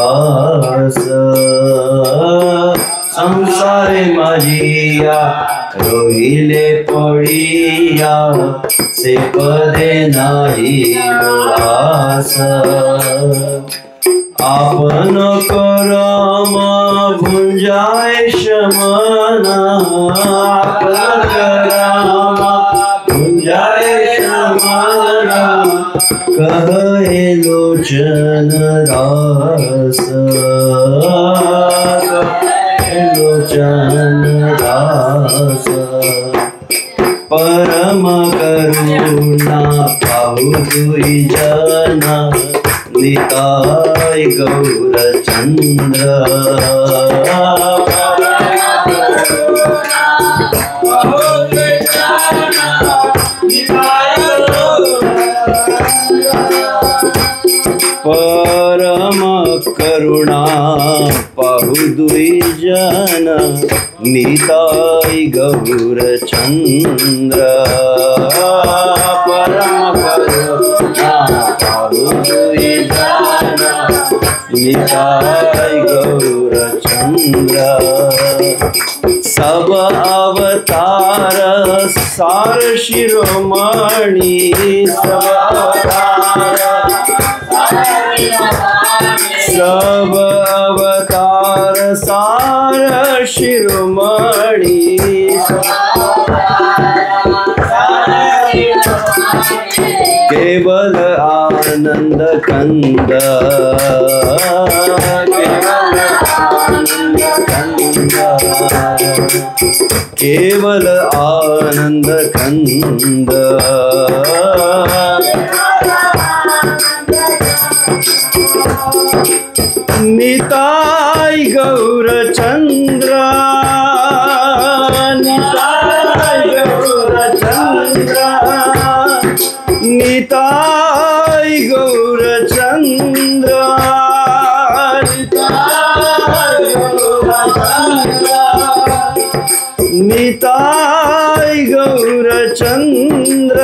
दास संसारे माजिया रोहिले पड़िया से पदे नाही उल्लास आपन करम भुंजाए शमन आपन करम भुंजाए शमन कहे लोचन दास लोचन दास परम करुणा पाहु दुई जना निताय गौरचंद्र परम करुणा पाहु दुई जन निताय गौरचंद्र परम करुणा पाहु दुई जन निताय गौरचंद्र सब अवतार सार शिरोमणि सब अवतार सार शिरोमणि केवल आनंद कंद केवल आनंद कंद निताय गौरचंद्र निताय गौरचंद्र निताय गौरचंद्र निताय गौरचंद्र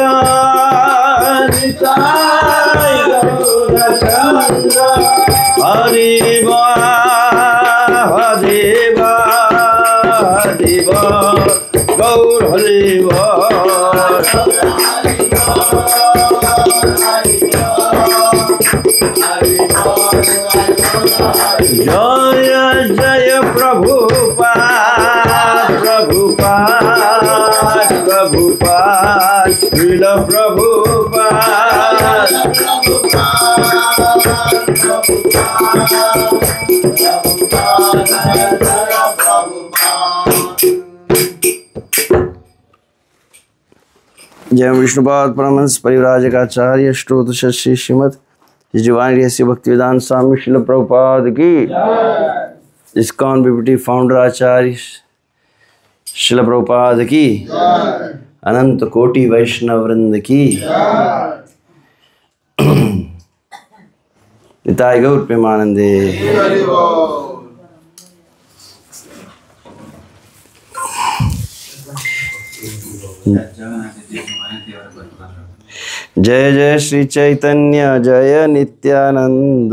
निताय गौरचंद्र हरि देवा गौर हरि जय जय प्रभुपाद प्रभुपाद प्रभुपाद श्रील प्रभुपाद जय विष्णुपाद परमहंस परिव्राजकाचार्य स्तोत्र श्री श्रीमद जिजवाणी रहस्य भक्तिवेदांत स्वामी श्रील प्रभुपाद की इस्कॉन बीपीटी फाउंडर आचार्य श्रील प्रभुपाद की अनंत कोटि वैष्णव वृंद की निताय गौर प्रेमानंदे। जय जय श्री चैतन्य जय नित्यानंद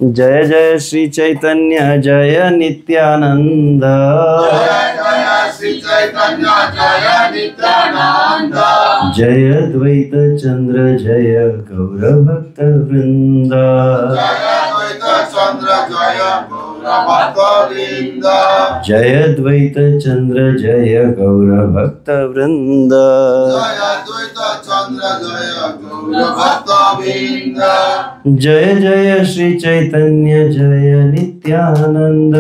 जय जय श्री चैतन्य जय नित्यानंद जय द्वैत चंद्र जय गौर भक्त वृंद जय द्वैत चंद्र जय गौर भक्त वृंद जय जय श्री चैतन्य जय नित्यानंद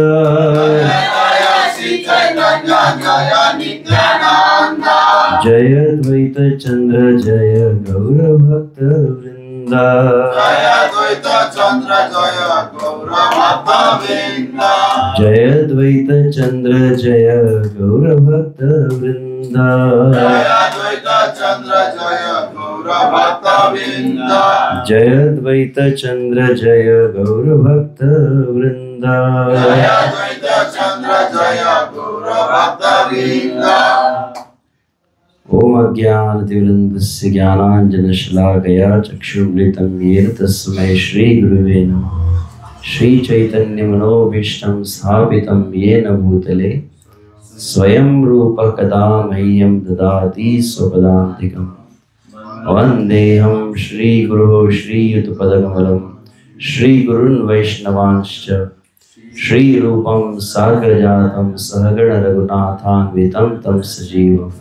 जय द्वैत चंद्र जय गौर भक्त वृंद जय द्वैत चंद्र जय गौर भक्त वृंद जय द्वैत चंद्र जय गौर भक्त वृंद ओम अज्ञानतिमिरन्धस्य ज्ञानाञ्जनशलाकया चक्षुर्मृतं येन तस्मै श्रीगुरुवे नमः। श्रीचैतन्यमनोभीष्टं स्थापितं येन भूतले स्वयं रूपः कदा मह्यं ददाति स्वपदान्तिकम्। वन्देऽहं श्रीगुरो श्रीयुतपदकमलं श्रीगुरून् वैष्णवांश्च श्रीरूपं साग्रजातं सहगण रघुनाथान्वितं तं सजीवम्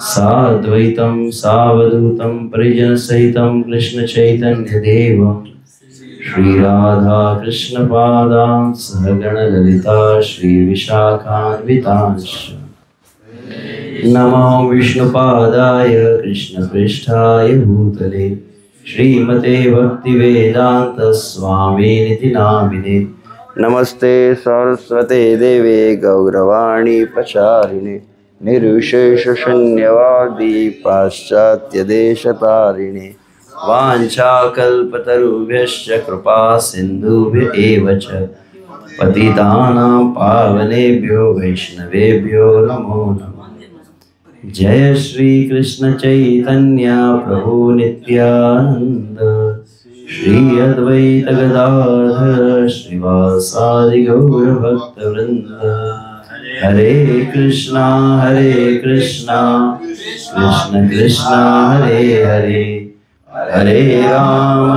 साद्वैतं सावधूतं परिजनसहितं कृष्णचैतन्यदेवं श्रीराधा कृष्णपादां सहगण ललिता श्रीविशाखान्वितांश्च। नमो विष्णुपादाय कृष्णपृष्ठाय भूतले श्रीमते भक्तिवेदांत स्वामिनिति नामिने। नमस्ते सरस्वते देवे गौरवाणी प्रचारिणे निर्विशेष शून्यवादी पाश्चात्य देशतारिणे। वाञ्छाकल्पतरुभ्यश्च कृपा सिन्धुभ्य एव च पतितानां पावनेभ्यो वैष्णवेभ्यो नमो नमः। जय श्री कृष्ण चैतन्य प्रभु नित्यानंद श्री अद्वैत गदाधर श्रीवासादि गौर भक्तवृंद। हरे कृष्णा कृष्ण कृष्ण हरे हरे हरे राम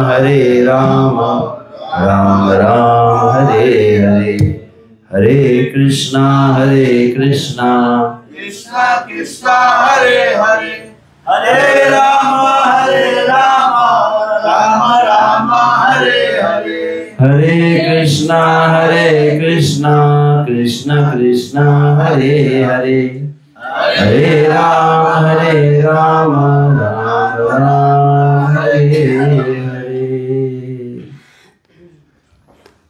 राम राम हरे हरे। हरे कृष्णा कृष्ण कृष्ण हरे हरे हरे राम राम राम हरे हरे। हरे कृष्णा कृष्ण कृष्ण हरे हरे हरे राम राम राम हरे हरे।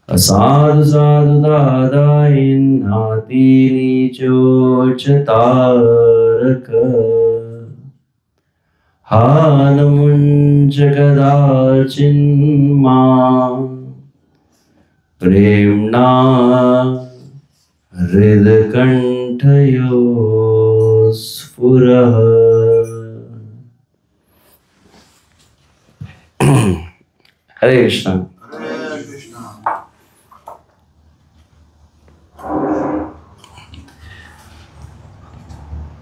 असाधु साधु दादायिन् नाति नीचोच्चतारक हानमुञ्च कदाचिन्मां प्रेम्णा हृदकण्ठयो स्फुरः। हरे कृष्ण।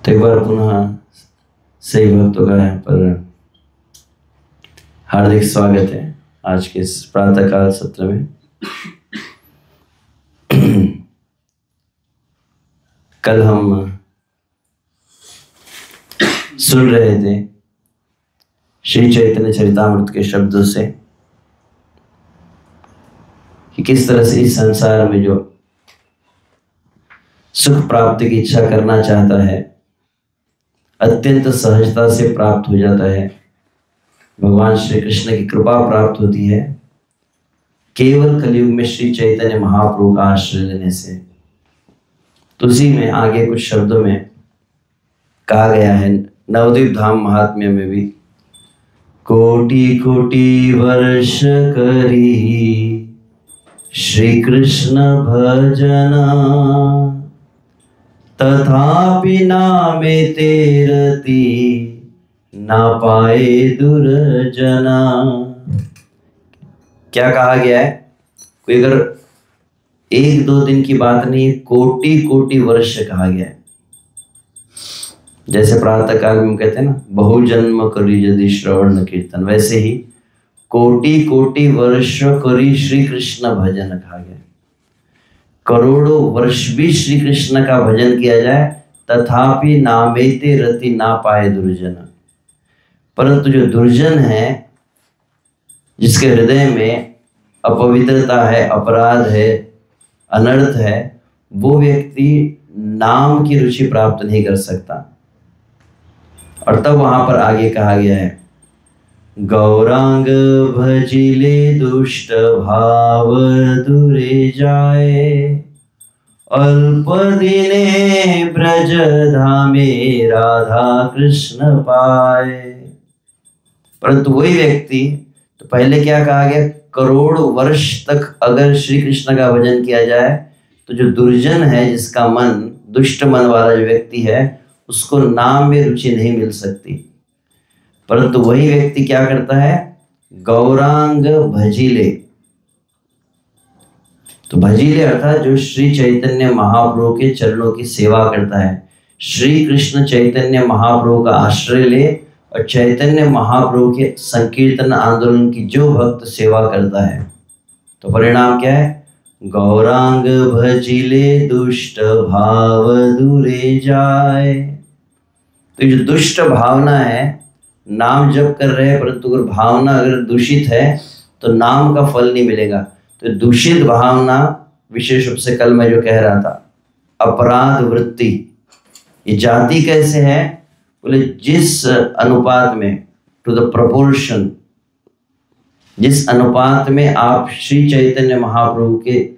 तो एक बार पुनः सही भक्तों का यहाँ पर हार्दिक स्वागत है आज के इस प्रातःकाल सत्र में। कल हम सुन रहे थे श्री चैतन्य चरितामृत के शब्दों से कि किस तरह से इस संसार में जो सुख प्राप्ति की इच्छा करना चाहता है अत्यंत सहजता से प्राप्त हो जाता है। भगवान श्री कृष्ण की कृपा प्राप्त होती है केवल कलयुग में श्री चैतन्य महाप्रभु का आश्रय लेने से। तो उसी में आगे कुछ शब्दों में कहा गया है नवद्वीप धाम महात्म्य में भी, कोटि कोटि वर्ष करी श्री कृष्ण भजना तथापि नामे तेरती ना पाए दुर्जना। क्या कहा गया है? कोई अगर एक दो दिन की बात नहीं, कोटि कोटि वर्ष कहा गया है। जैसे प्रातः काल में कहते हैं ना बहुजन्म करी यदि श्रवण कीर्तन, वैसे ही कोटि कोटि वर्ष करी श्री कृष्ण भजन कहा गया। करोड़ों वर्ष भी श्री कृष्ण का भजन किया जाए तथापि नामेते रति ना पाए दुर्जन। परंतु जो दुर्जन है, जिसके हृदय में अपवित्रता है, अपराध है, अनर्थ है, वो व्यक्ति नाम की रुचि प्राप्त नहीं कर सकता। और तब वहां पर आगे कहा गया है गौरांग भजिले दुष्ट भाव दूरे जाए अल्प दिने ब्रज धामे राधा कृष्ण पाए। परंतु वही व्यक्ति, तो पहले क्या कहा गया, करोड़ वर्ष तक अगर श्री कृष्ण का भजन किया जाए तो जो दुर्जन है, जिसका मन दुष्ट मन वाला जो व्यक्ति है, उसको नाम में रुचि नहीं मिल सकती। परंतु वही व्यक्ति क्या करता है, गौरांग भजिले। तो भजिले अर्थात जो श्री चैतन्य महाप्रभु के चरणों की सेवा करता है। श्री कृष्ण चैतन्य महाप्रभु का आश्रय ले और चैतन्य महाप्रभु के संकीर्तन आंदोलन की जो भक्त सेवा करता है, तो परिणाम क्या है, गौरांग भजिले दुष्ट भाव दूरे जाए। तो जो दुष्ट भावना है, नाम जप कर रहे हैं परंतु अगर भावना अगर दूषित है तो नाम का फल नहीं मिलेगा। तो दूषित भावना, विशेष रूप से कल मैं जो कह रहा था, अपराध वृत्ति, ये जाति कैसे है, बोले जिस अनुपात में, टू द प्रोपोर्शन, जिस अनुपात में आप श्री चैतन्य महाप्रभु के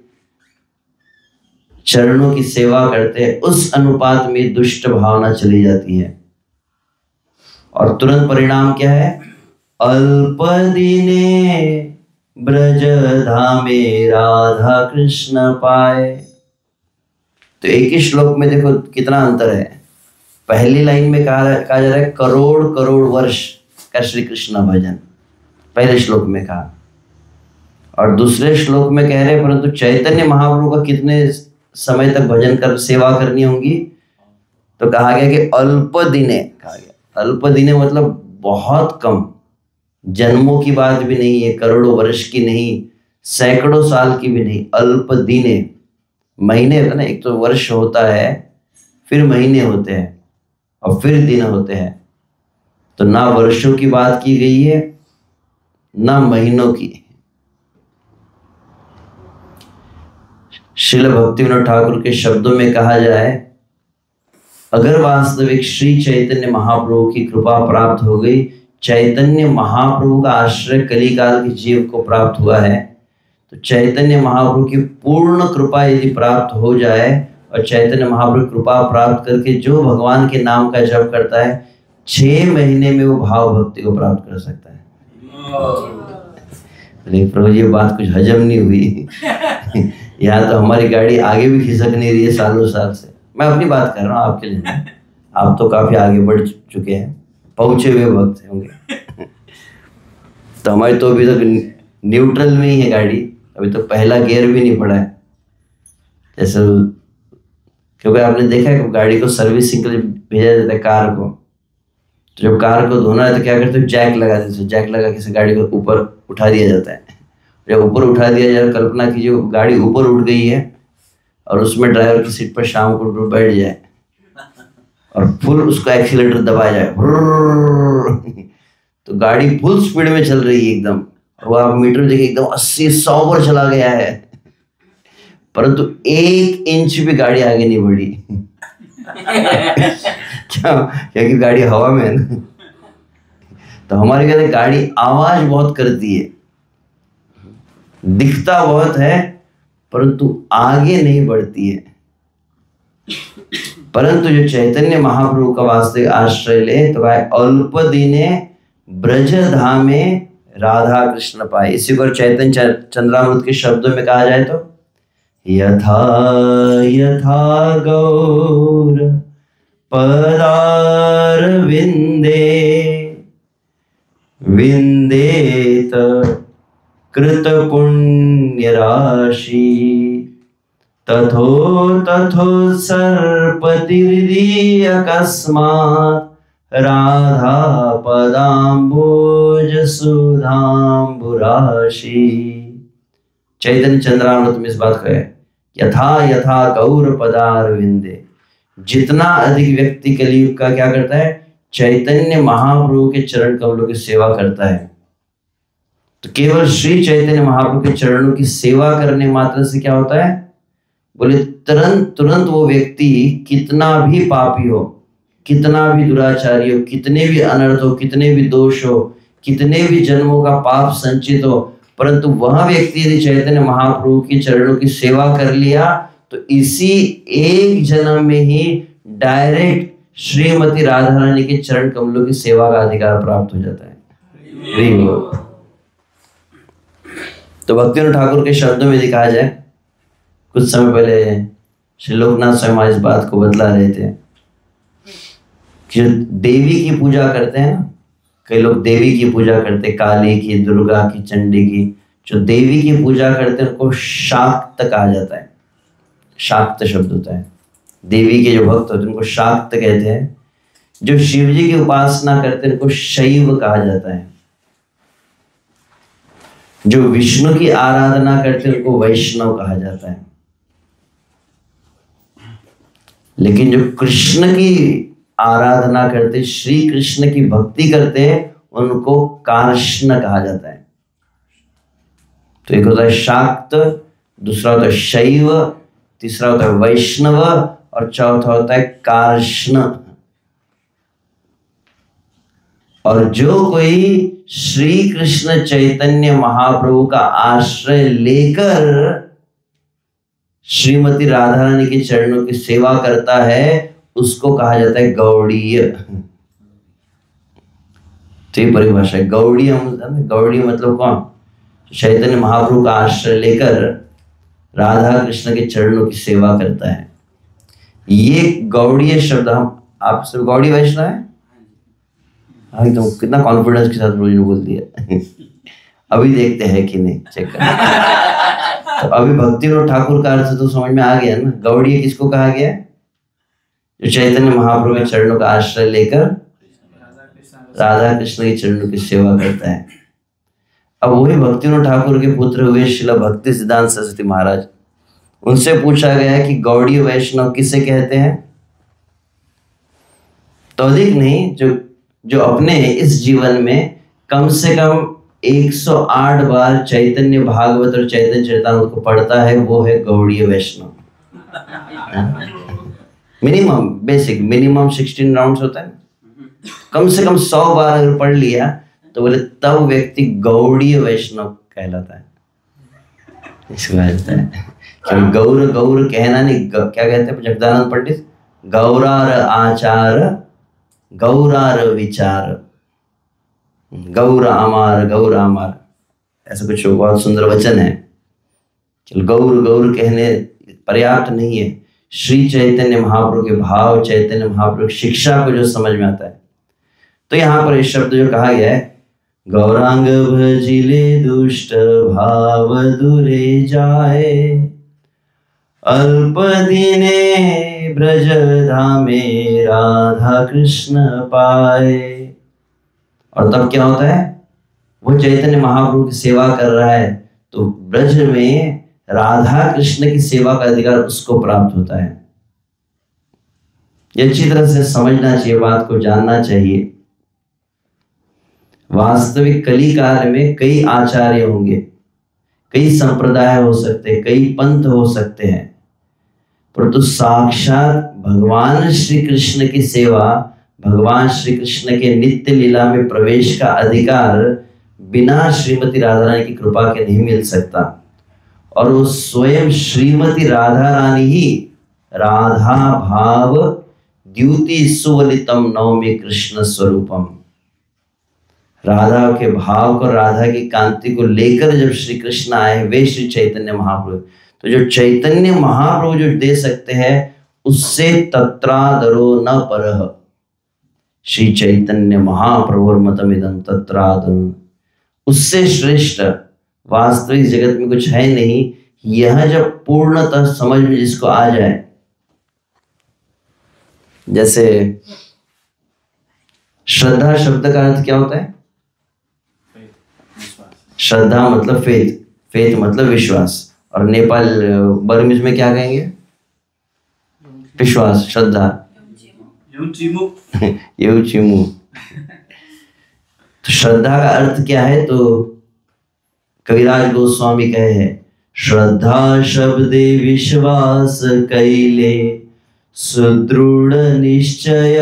चरणों की सेवा करते हैं, उस अनुपात में दुष्ट भावना चली जाती है। और तुरंत परिणाम क्या है, अल्प दिने ब्रज धामे राधा कृष्ण पाए। तो एक ही श्लोक में देखो कितना अंतर है। पहली लाइन में कहा जा रहा है करोड़ करोड़ वर्ष का श्री कृष्ण भजन, पहले श्लोक में कहा, और दूसरे श्लोक में कह रहे हैं परंतु चैतन्य महाप्रभु का कितने समय तक भजन कर सेवा करनी होगी, तो कहा गया कि अल्प दिने, कहा गया अल्प दिने मतलब बहुत कम, जन्मों की बात भी नहीं है, करोड़ों वर्ष की नहीं, सैकड़ों साल की भी नहीं, अल्प दिने। महीने होता ना, एक तो वर्ष होता है, फिर महीने होते हैं और फिर दिन होते हैं। तो ना वर्षों की बात की गई है ना महीनों की। श्रील भक्तिविनोद ठाकुर के शब्दों में कहा जाए, अगर वास्तविक श्री चैतन्य महाप्रभु की कृपा प्राप्त हो गई, चैतन्य महाप्रभु का आश्रय कलिकाल के जीव को प्राप्त हुआ है, तो चैतन्य महाप्रभु की पूर्ण कृपा यदि प्राप्त हो जाए और चैतन्य महाप्रभु कृपा प्राप्त करके जो भगवान के नाम का जप करता है, 6 महीने में वो भाव भक्ति को प्राप्त कर सकता है। लेकिन प्रभु ये बात कुछ हजम नहीं हुई। यहाँ तो हमारी गाड़ी आगे भी खिसक नहीं रही है सालों साल से। मैं अपनी बात कर रहा हूँ, आपके लिए। आप तो काफी आगे बढ़ चुके हैं, पहुंचे हुए वक्त होंगे। तो हमारी तो अभी तक न्यूट्रल में ही है गाड़ी, अभी तो पहला गियर भी नहीं पड़ा है। जैसे क्योंकि आपने देखा है गाड़ी को सर्विसिंग के लिए भेजा जाता है कार को, तो जब कार को धोना है तो क्या करते हो, जैक लगा देते हो, जैक लगा के गाड़ी को ऊपर उठा दिया जाता है। जब ऊपर उठा दिया जाए, कल्पना कीजिए गाड़ी ऊपर उठ गई है और उसमें ड्राइवर की सीट पर शाम को बैठ जाए और फुल उसको एक्सीलेटर दबाया जाए, तो गाड़ी फुल स्पीड में चल रही है एकदम, और वो आप मीटर देखिए एकदम 80-100 पर चला गया है, परंतु 1 इंच भी गाड़ी आगे नहीं बढ़ी। क्योंकि गाड़ी हवा में है ना। तो हमारे कहते गाड़ी आवाज बहुत करती है, दिखता बहुत है परंतु आगे नहीं बढ़ती है। परंतु जो चैतन्य महाप्रभु का वास्तविक आश्रय ले, तो वह अल्प दिने ब्रज धामे राधा कृष्ण पाए। इसी को चैतन्य चंद्रामृत के शब्दों में कहा जाए तो, यथा यथा गौर पदार विंदे विंदेत कृत पुण्य राशि, तथो तथो सर्पतिर्दीय अकस्मात् राधा पदाम्बोज सुधाम्बुराशि। चैतन्य चंद्रामृत में इस बात का है, यथा यथा गौर पदार विंदे, जितना अधिक व्यक्ति कलियुग का क्या करता है, चैतन्य महाप्रभु के चरण कमलों की सेवा करता है, तो केवल श्री चैतन्य महाप्रभु के चरणों की सेवा करने मात्र से क्या होता है, बोले तुरंत वो व्यक्ति कितना भी पापी हो, कितना भी दुराचारी हो, कितने भी अनर्थ हो, कितने भी दोष हो, कितने भी जन्मों का पाप संचित हो, परंतु वह व्यक्ति यदि चैतन्य महाप्रभु के चरणों की सेवा कर लिया तो इसी एक जन्म में ही डायरेक्ट श्रीमती राधा रानी के चरण कमलों की सेवा का अधिकार प्राप्त हो जाता है। तो भक्तिविनोद ठाकुर के शब्दों में दिखाया जाए, कुछ समय पहले श्री लोकनाथ स्वयं इस बात को बतला रहे थे जो देवी की पूजा करते हैं ना, कई लोग देवी की पूजा करते हैं, काली की, दुर्गा की, चंडी की। जो देवी की पूजा करते हैं उनको शाक्त कहा जाता है। शाक्त शब्द होता है, देवी के जो भक्त होते हैं उनको शाक्त कहते हैं। जो शिव जी की उपासना करते हैं उनको शैव कहा जाता है। जो विष्णु की आराधना करते हैं उनको वैष्णव कहा जाता है। लेकिन जो कृष्ण की आराधना करते, श्री कृष्ण की भक्ति करते हैं, उनको कार्ष्ण कहा जाता है। तो एक होता है शाक्त, दूसरा होता है शैव, तीसरा होता है वैष्णव और चौथा होता है कार्ष्ण। और जो कोई श्री कृष्ण चैतन्य महाप्रभु का आश्रय लेकर श्रीमती राधा रानी के चरणों की सेवा करता है, उसको कहा जाता है गौड़ीय। तो ये परिभाषा है गौड़ीय। गौड़ीय मतलब कौन? चैतन्य महाप्रभु का आश्रय लेकर राधा कृष्ण के चरणों की सेवा करता है। ये गौड़ीय शब्द, हम आप सब गौड़ी वैष्णव है? हाँ, तो कितना कॉन्फिडेंस के साथ रोज ने बोल दिया। अभी देखते हैं कि नहीं, चेक कर। तो अभी भक्तिविनोद ठाकुर का अर्थ तो समझ में आ गया ना। गौड़ीय किसको कहा गया? जो चैतन्य महाप्रभु के चरणों का आश्रय लेकर राधा कृष्ण के चरणों की सेवा करता है। अब वही भक्तिविनोद ठाकुर के पुत्र हुए श्रील भक्ति सिद्धांत सरस्वती महाराज, उनसे पूछा गया है कि गौड़ीय वैष्णव किसे कहते हैं? तो अधिक नहीं, जो अपने इस जीवन में कम से कम 108 बार चैतन्य भागवत और चैतन्य चरितामृत को पढ़ता है, वो है गौड़ीय वैष्णव। मिनिमम बेसिक मिनिमम 16 राउंड्स होता है। कम से कम 100 बार अगर पढ़ लिया तो बोले तब व्यक्ति गौड़ीय वैष्णव कहलाता है। इसको कहता है कि गौर गौर कहना नहीं, क्या कहते हैं जगदानंद पंडित? गौरार आचार गौरार विचार, गौर अमार, ऐसा कुछ बहुत सुंदर वचन है। चलो गौर गौर कहने पर्याप्त नहीं है। श्री चैतन्य महाप्रभु के भाव, चैतन्य महाप्रभु की शिक्षा को जो समझ में आता है, तो यहाँ पर इस शब्द जो कहा गया है, गौरांग भजिले दुष्ट भाव दूरे जाए, अल्प दिने ब्रज धामे राधा कृष्ण पाए। और तब क्या होता है? वो चैतन्य महाप्रभु की सेवा कर रहा है तो ब्रज में राधा कृष्ण की सेवा का अधिकार उसको प्राप्त होता है। ये अच्छी तरह से समझना चाहिए, बात को जानना चाहिए। वास्तविक कली काल में कई आचार्य होंगे, कई संप्रदाय हो सकते हैं, कई पंथ हो सकते हैं, परंतु साक्षात भगवान श्री कृष्ण की सेवा, भगवान श्री कृष्ण के नित्य लीला में प्रवेश का अधिकार बिना श्रीमती राधा रानी की कृपा के नहीं मिल सकता। और वो स्वयं श्रीमती राधा रानी ही राधा भाव द्युति सुवलितम नवमी कृष्ण स्वरूपम, राधा के भाव को, राधा की कांति को लेकर जब श्री कृष्ण आए, वे श्री चैतन्य महाप्रभु। तो जो चैतन्य महाप्रभु जो दे सकते हैं, उससे तत्रादरो न परः, श्री चैतन्य महाप्रभु मतमिदं तत्रादरो, उससे श्रेष्ठ वास्तविक जगत में कुछ है नहीं। यह जब पूर्णतः समझ में जिसको आ जाए, जैसे श्रद्धा शब्द का अर्थ क्या होता है? श्रद्धा मतलब फेथ, फेथ मतलब विश्वास, और नेपाल बर्मीज में क्या कहेंगे? विश्वास, श्रद्धा येउचिमु। तो श्रद्धा का अर्थ क्या है? तो कविराज गोस्वामी कहे हैं, श्रद्धा शब्दे विश्वास कैले सुदृढ़ निश्चय,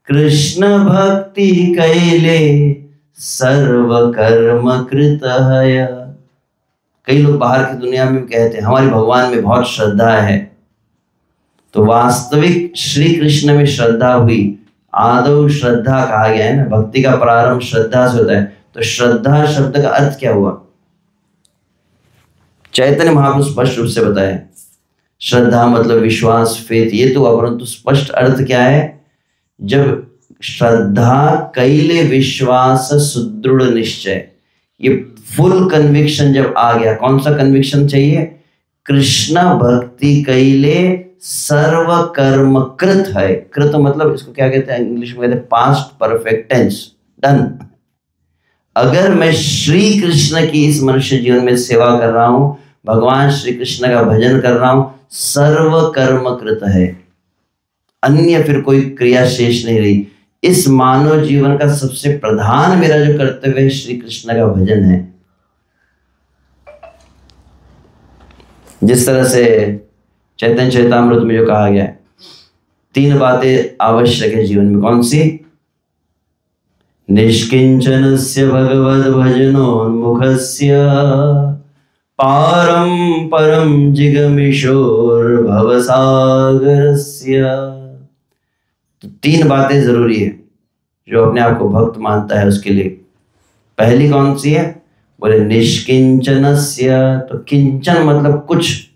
कृष्ण भक्ति कैले सर्व कर्म कृत है। कई लोग बाहर की दुनिया में कहते हैं हमारी भगवान में बहुत श्रद्धा है। तो वास्तविक श्री कृष्ण में श्रद्धा हुई, आदौ श्रद्धा कहा गया है ना, भक्ति का प्रारंभ श्रद्धा से होता है। तो श्रद्धा शब्द का अर्थ क्या हुआ? चैतन्य महाप्रभु स्पष्ट रूप से बताए, श्रद्धा मतलब विश्वास, फेथ, ये तो हुआ, परंतु स्पष्ट अर्थ क्या है? जब श्रद्धा कैले विश्वास सुदृढ़ निश्चय, ये फुल कन्विक्शन जब आ गया, कौन सा कन्विक्शन चाहिए? कृष्ण भक्ति कैले सर्व कर्म कृत है। कृत मतलब इसको क्या कहते हैं? इंग्लिश में कहते हैं पास्ट परफेक्ट टेंस, डन। अगर मैं श्री कृष्ण की इस मनुष्य जीवन में सेवा कर रहा हूं, भगवान श्री कृष्ण का भजन कर रहा हूं, सर्व कर्म कृत है, अन्य फिर कोई क्रिया शेष नहीं रही। इस मानव जीवन का सबसे प्रधान मेरा जो कर्तव्य है, श्री कृष्ण का भजन है। जिस तरह से चैतन्य चैतामृत में जो कहा गया है, 3 बातें आवश्यक है जीवन में। कौन सी? निष्किंचनस्य भगवद भजनोन्मुखस्य पारम परम जिगमिशोर भवसागरस्य। तो 3 बातें जरूरी है जो अपने आप को भक्त मानता है उसके लिए। पहली कौन सी है? बोले निष्किंचनस्य। तो किंचन मतलब कुछ,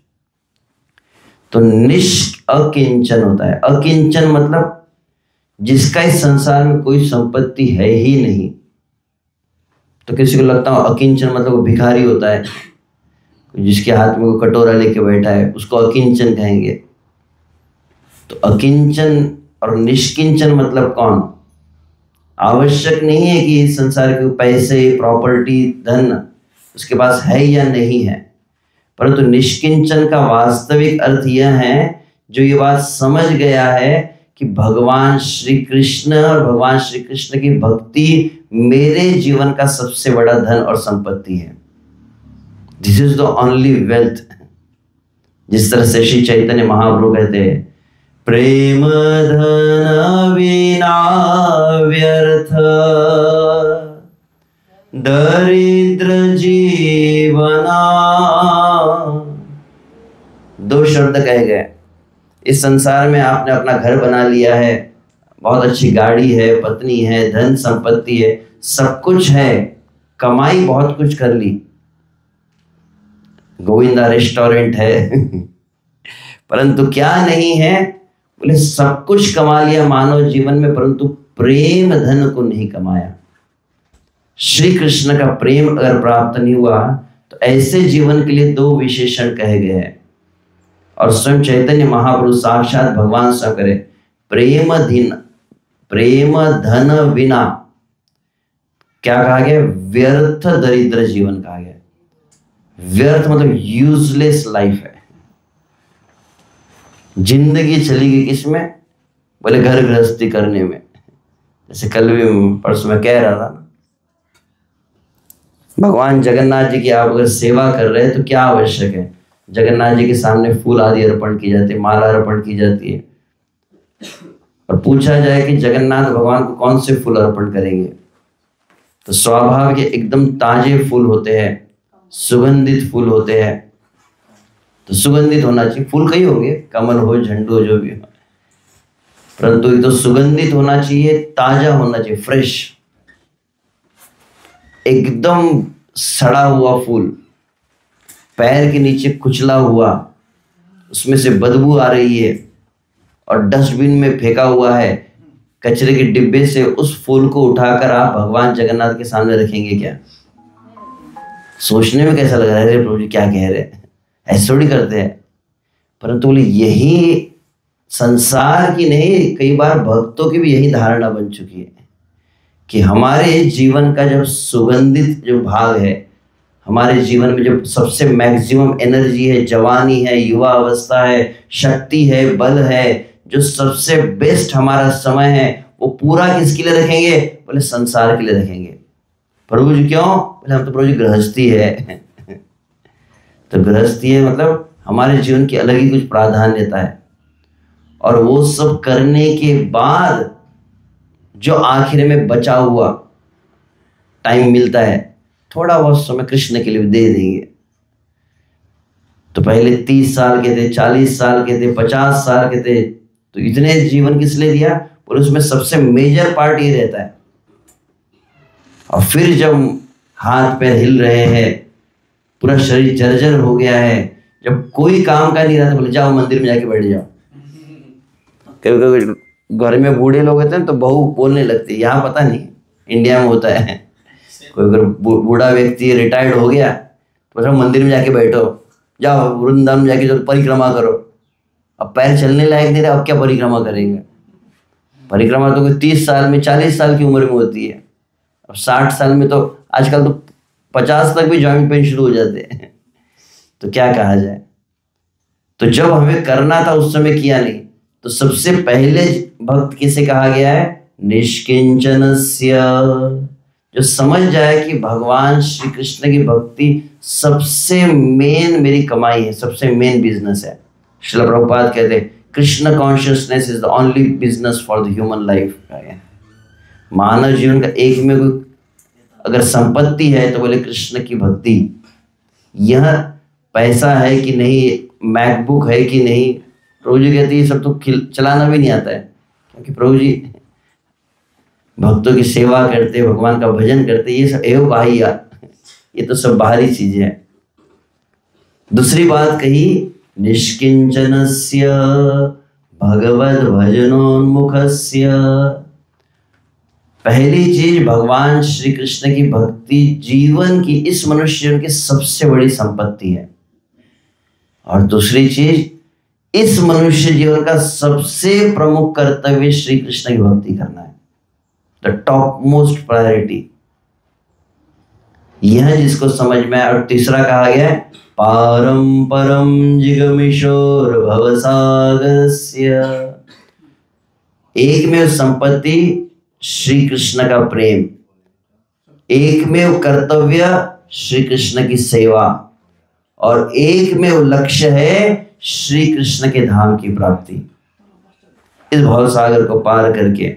तो अकिंचन होता है। अकिंचन मतलब जिसका इस संसार में कोई संपत्ति है ही नहीं। तो किसी को लगता है अकिंचन मतलब वो भिखारी होता है, जिसके हाथ में वो कटोरा लेके बैठा है, उसको अकिंचन कहेंगे। तो अकिंचन और निष्किंचन मतलब कौन? आवश्यक नहीं है कि इस संसार के पैसे, प्रॉपर्टी, धन उसके पास है या नहीं है, परंतु निष्किंचन का वास्तविक अर्थ यह है, जो ये बात समझ गया है कि भगवान श्री कृष्ण और भगवान श्री कृष्ण की भक्ति मेरे जीवन का सबसे बड़ा धन और संपत्ति है। This is the only wealth. जिस तरह से श्री चैतन्य महाप्रभु कहते हैं, प्रेम धन विना व्यर्थ दरिद्र जीवना। 2 शब्द कहे गए। इस संसार में आपने अपना घर बना लिया है, बहुत अच्छी गाड़ी है, पत्नी है, धन संपत्ति है, सब कुछ है, कमाई बहुत कुछ कर ली, गोविंदा रेस्टोरेंट है परंतु क्या नहीं है? बोले सब कुछ कमा लिया मानव जीवन में, परंतु प्रेम धन को नहीं कमाया। श्री कृष्ण का प्रेम अगर प्राप्त नहीं हुआ तो ऐसे जीवन के लिए 2 विशेषण कहे गए हैं। और स्वयं चैतन्य महाप्रभु साक्षात भगवान सा करे, प्रेम धन विना क्या कहा गया? व्यर्थ दरिद्र जीवन कहा गया। व्यर्थ मतलब यूजलेस लाइफ है। जिंदगी चली गई किसमें? बोले घर गृहस्थी करने में। जैसे कल भी परसों में कह रहा था, भगवान जगन्नाथ जी की आप अगर सेवा कर रहे हैं तो क्या आवश्यक है? जगन्नाथ जी के सामने फूल आदि अर्पण की जाती है, माला अर्पण की जाती है, और पूछा जाए कि जगन्नाथ भगवान को कौन से फूल अर्पण करेंगे, तो स्वाभाविक एकदम ताजे फूल होते हैं, सुगंधित फूल होते हैं। तो सुगंधित होना चाहिए। फूल कई होंगे, कमल हो, झंडू हो, जो भी हो, परंतु ये तो सुगंधित होना चाहिए, ताजा होना चाहिए, फ्रेश। एकदम सड़ा हुआ फूल, पैर के नीचे कुचला हुआ, उसमें से बदबू आ रही है और डस्टबिन में फेंका हुआ है, कचरे के डिब्बे से उस फूल को उठाकर आप भगवान जगन्नाथ के सामने रखेंगे क्या? सोचने में कैसा लग रहा है, अरे प्रभु जी क्या कह रहे हैं, ऐसे थोड़ी करते हैं। परंतु बोले यही संसार की नहीं, कई बार भक्तों की भी यही धारणा बन चुकी है कि हमारे जीवन का जब सुगंधित जो भाग है, हमारे जीवन में जो सबसे मैक्सिमम एनर्जी है, जवानी है, युवा अवस्था है, शक्ति है, बल है, जो सबसे बेस्ट हमारा समय है, वो पूरा किसके लिए रखेंगे? बोले संसार के लिए रखेंगे। प्रभु जी क्यों? बोले हम तो प्रभु जी गृहस्थी है तो गृहस्थी है मतलब हमारे जीवन की अलग ही कुछ प्राधान्यता है, और वो सब करने के बाद जो आखिर में बचा हुआ टाइम मिलता है, थोड़ा बहुत समय कृष्ण के लिए दे देंगे। तो पहले 30 साल के थे, 40 साल के थे, 50 साल के थे, तो इतने जीवन किस लिए दिया? बोले उसमें सबसे मेजर पार्ट ये रहता है। और फिर जब हाथ पैर हिल रहे हैं, पूरा शरीर जर्जर हो गया है, जब कोई काम का नहीं रहता, बोले जाओ मंदिर में जाके बैठ जाओ। कभी कभी घर में बूढ़े लोग होते हैं तो बहू बोलने लगती है, यहाँ पता नहीं इंडिया में होता है, कोई अगर बूढ़ा व्यक्ति रिटायर्ड हो गया तो सब मंदिर में जाके बैठो, जाओ वृंदावन में जाके जो परिक्रमा करो। अब पैर चलने लायक नहीं रहे, अब क्या परिक्रमा करेंगे? परिक्रमा तो कोई 30 साल में 40 साल की उम्र में होती है, अब 60 साल में तो आजकल तो 50 तक भी जॉइंट पेन शुरू हो जाते हैं। तो क्या कहा जाए? तो जब हमें करना था उस समय किया नहीं, तो सबसे पहले भक्त किसे कहा गया है? निष्किंचनस्य, जो समझ जाए कि भगवान श्री कृष्ण की भक्ति सबसे मेन मेरी कमाई है, सबसे मेन बिजनेस है। श्रील प्रभुपाद कहते हैं Krishna consciousness is the only business for the human life. मानव जीवन का एक में कोई अगर संपत्ति है तो बोले कृष्ण की भक्ति। यह पैसा है कि नहीं, मैकबुक है कि नहीं, प्रभु जी कहते हैं ये सब तो चलाना भी नहीं आता है, क्योंकि प्रभु जी भक्तों की सेवा करते, भगवान का भजन करते, ये सब एवं बाह्य, ये तो सब बाहरी चीजें हैं। दूसरी बात कही निष्किंचनस्य भगवद भजनोन्मुखस्य, पहली चीज भगवान श्री कृष्ण की भक्ति जीवन की, इस मनुष्य की सबसे बड़ी संपत्ति है। और दूसरी चीज इस मनुष्य जीवन का सबसे प्रमुख कर्तव्य श्री कृष्ण की भक्ति करना है, द टॉप मोस्ट प्रायोरिटी। यह जिसको समझ में आए। और तीसरा कहा गया है पारम परम जिगमिशोर भवसागरस्य, एक में संपत्ति श्री कृष्ण का प्रेम, एक में कर्तव्य श्री कृष्ण की सेवा, और एक में लक्ष्य है श्री कृष्ण के धाम की प्राप्ति। इस भवसागर को पार करके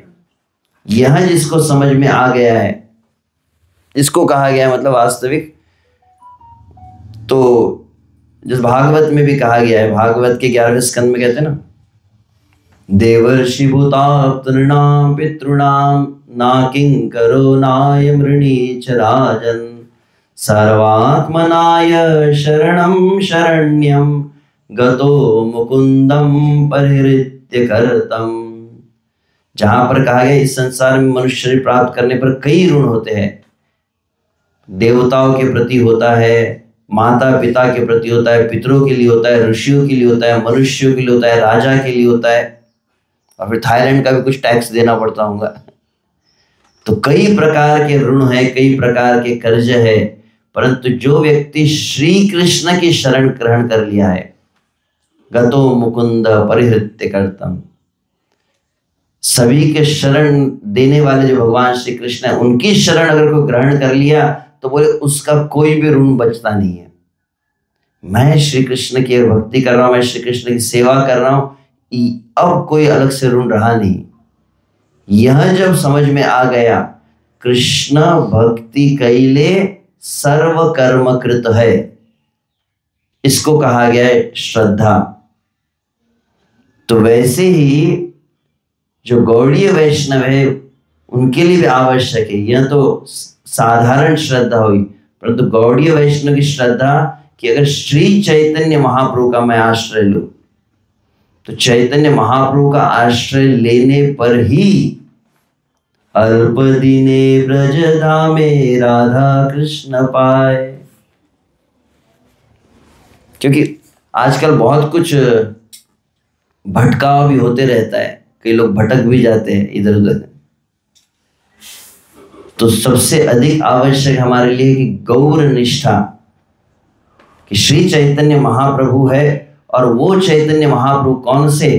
यह जिसको समझ में आ गया है, इसको कहा गया है मतलब वास्तविक। तो जिस भागवत में भी कहा गया है, भागवत के 11वें स्कंद में कहते हैं ना, देवर्षि भूताप्त नृणाम पितॄणाम नाकिंकरो नाय मृणी च राजन् सर्वात्मनाय शरणं शरण्यं गतो मुकुंदम परिहृत्य कर्तम। जहां पर कहा गया इस संसार में मनुष्य शरीर प्राप्त करने पर कई ऋण होते हैं। देवताओं के प्रति होता है, माता पिता के प्रति होता है, पितरों के लिए होता है, ऋषियों के लिए होता है, मनुष्यों के लिए होता है, राजा के लिए होता है, और फिर थाईलैंड का भी कुछ टैक्स देना पड़ता होगा। तो कई प्रकार के ऋण है, कई प्रकार के कर्ज है। परंतु जो व्यक्ति श्री कृष्ण की शरण ग्रहण कर लिया है, गतो मुकुंद परिहृत्य कर्तम, सभी के शरण देने वाले जो भगवान श्री कृष्ण है, उनकी शरण अगर कोई ग्रहण कर लिया तो बोले उसका कोई भी ऋण बचता नहीं है। मैं श्री कृष्ण की भक्ति कर रहा हूं, मैं श्री कृष्ण की सेवा कर रहा हूं, अब कोई अलग से ऋण रहा नहीं। यह जब समझ में आ गया, कृष्ण भक्ति कैले सर्व कर्म कृत है, इसको कहा गया है श्रद्धा। तो वैसे ही जो गौड़ीय वैष्णव है उनके लिए भी आवश्यक है। यह तो साधारण श्रद्धा हुई, परंतु गौड़ीय वैष्णव की श्रद्धा कि अगर श्री चैतन्य महाप्रभु का मैं आश्रय लूं, तो चैतन्य महाप्रभु का आश्रय लेने पर ही अल्प दिने ब्रज धामे राधा कृष्ण पाए। क्योंकि आजकल बहुत कुछ भटकाव भी होते रहता है, कई लोग भटक भी जाते हैं इधर उधर। तो सबसे अधिक आवश्यक हमारे लिए कि गौर निष्ठा, कि श्री चैतन्य महाप्रभु है, और वो चैतन्य महाप्रभु कौन से?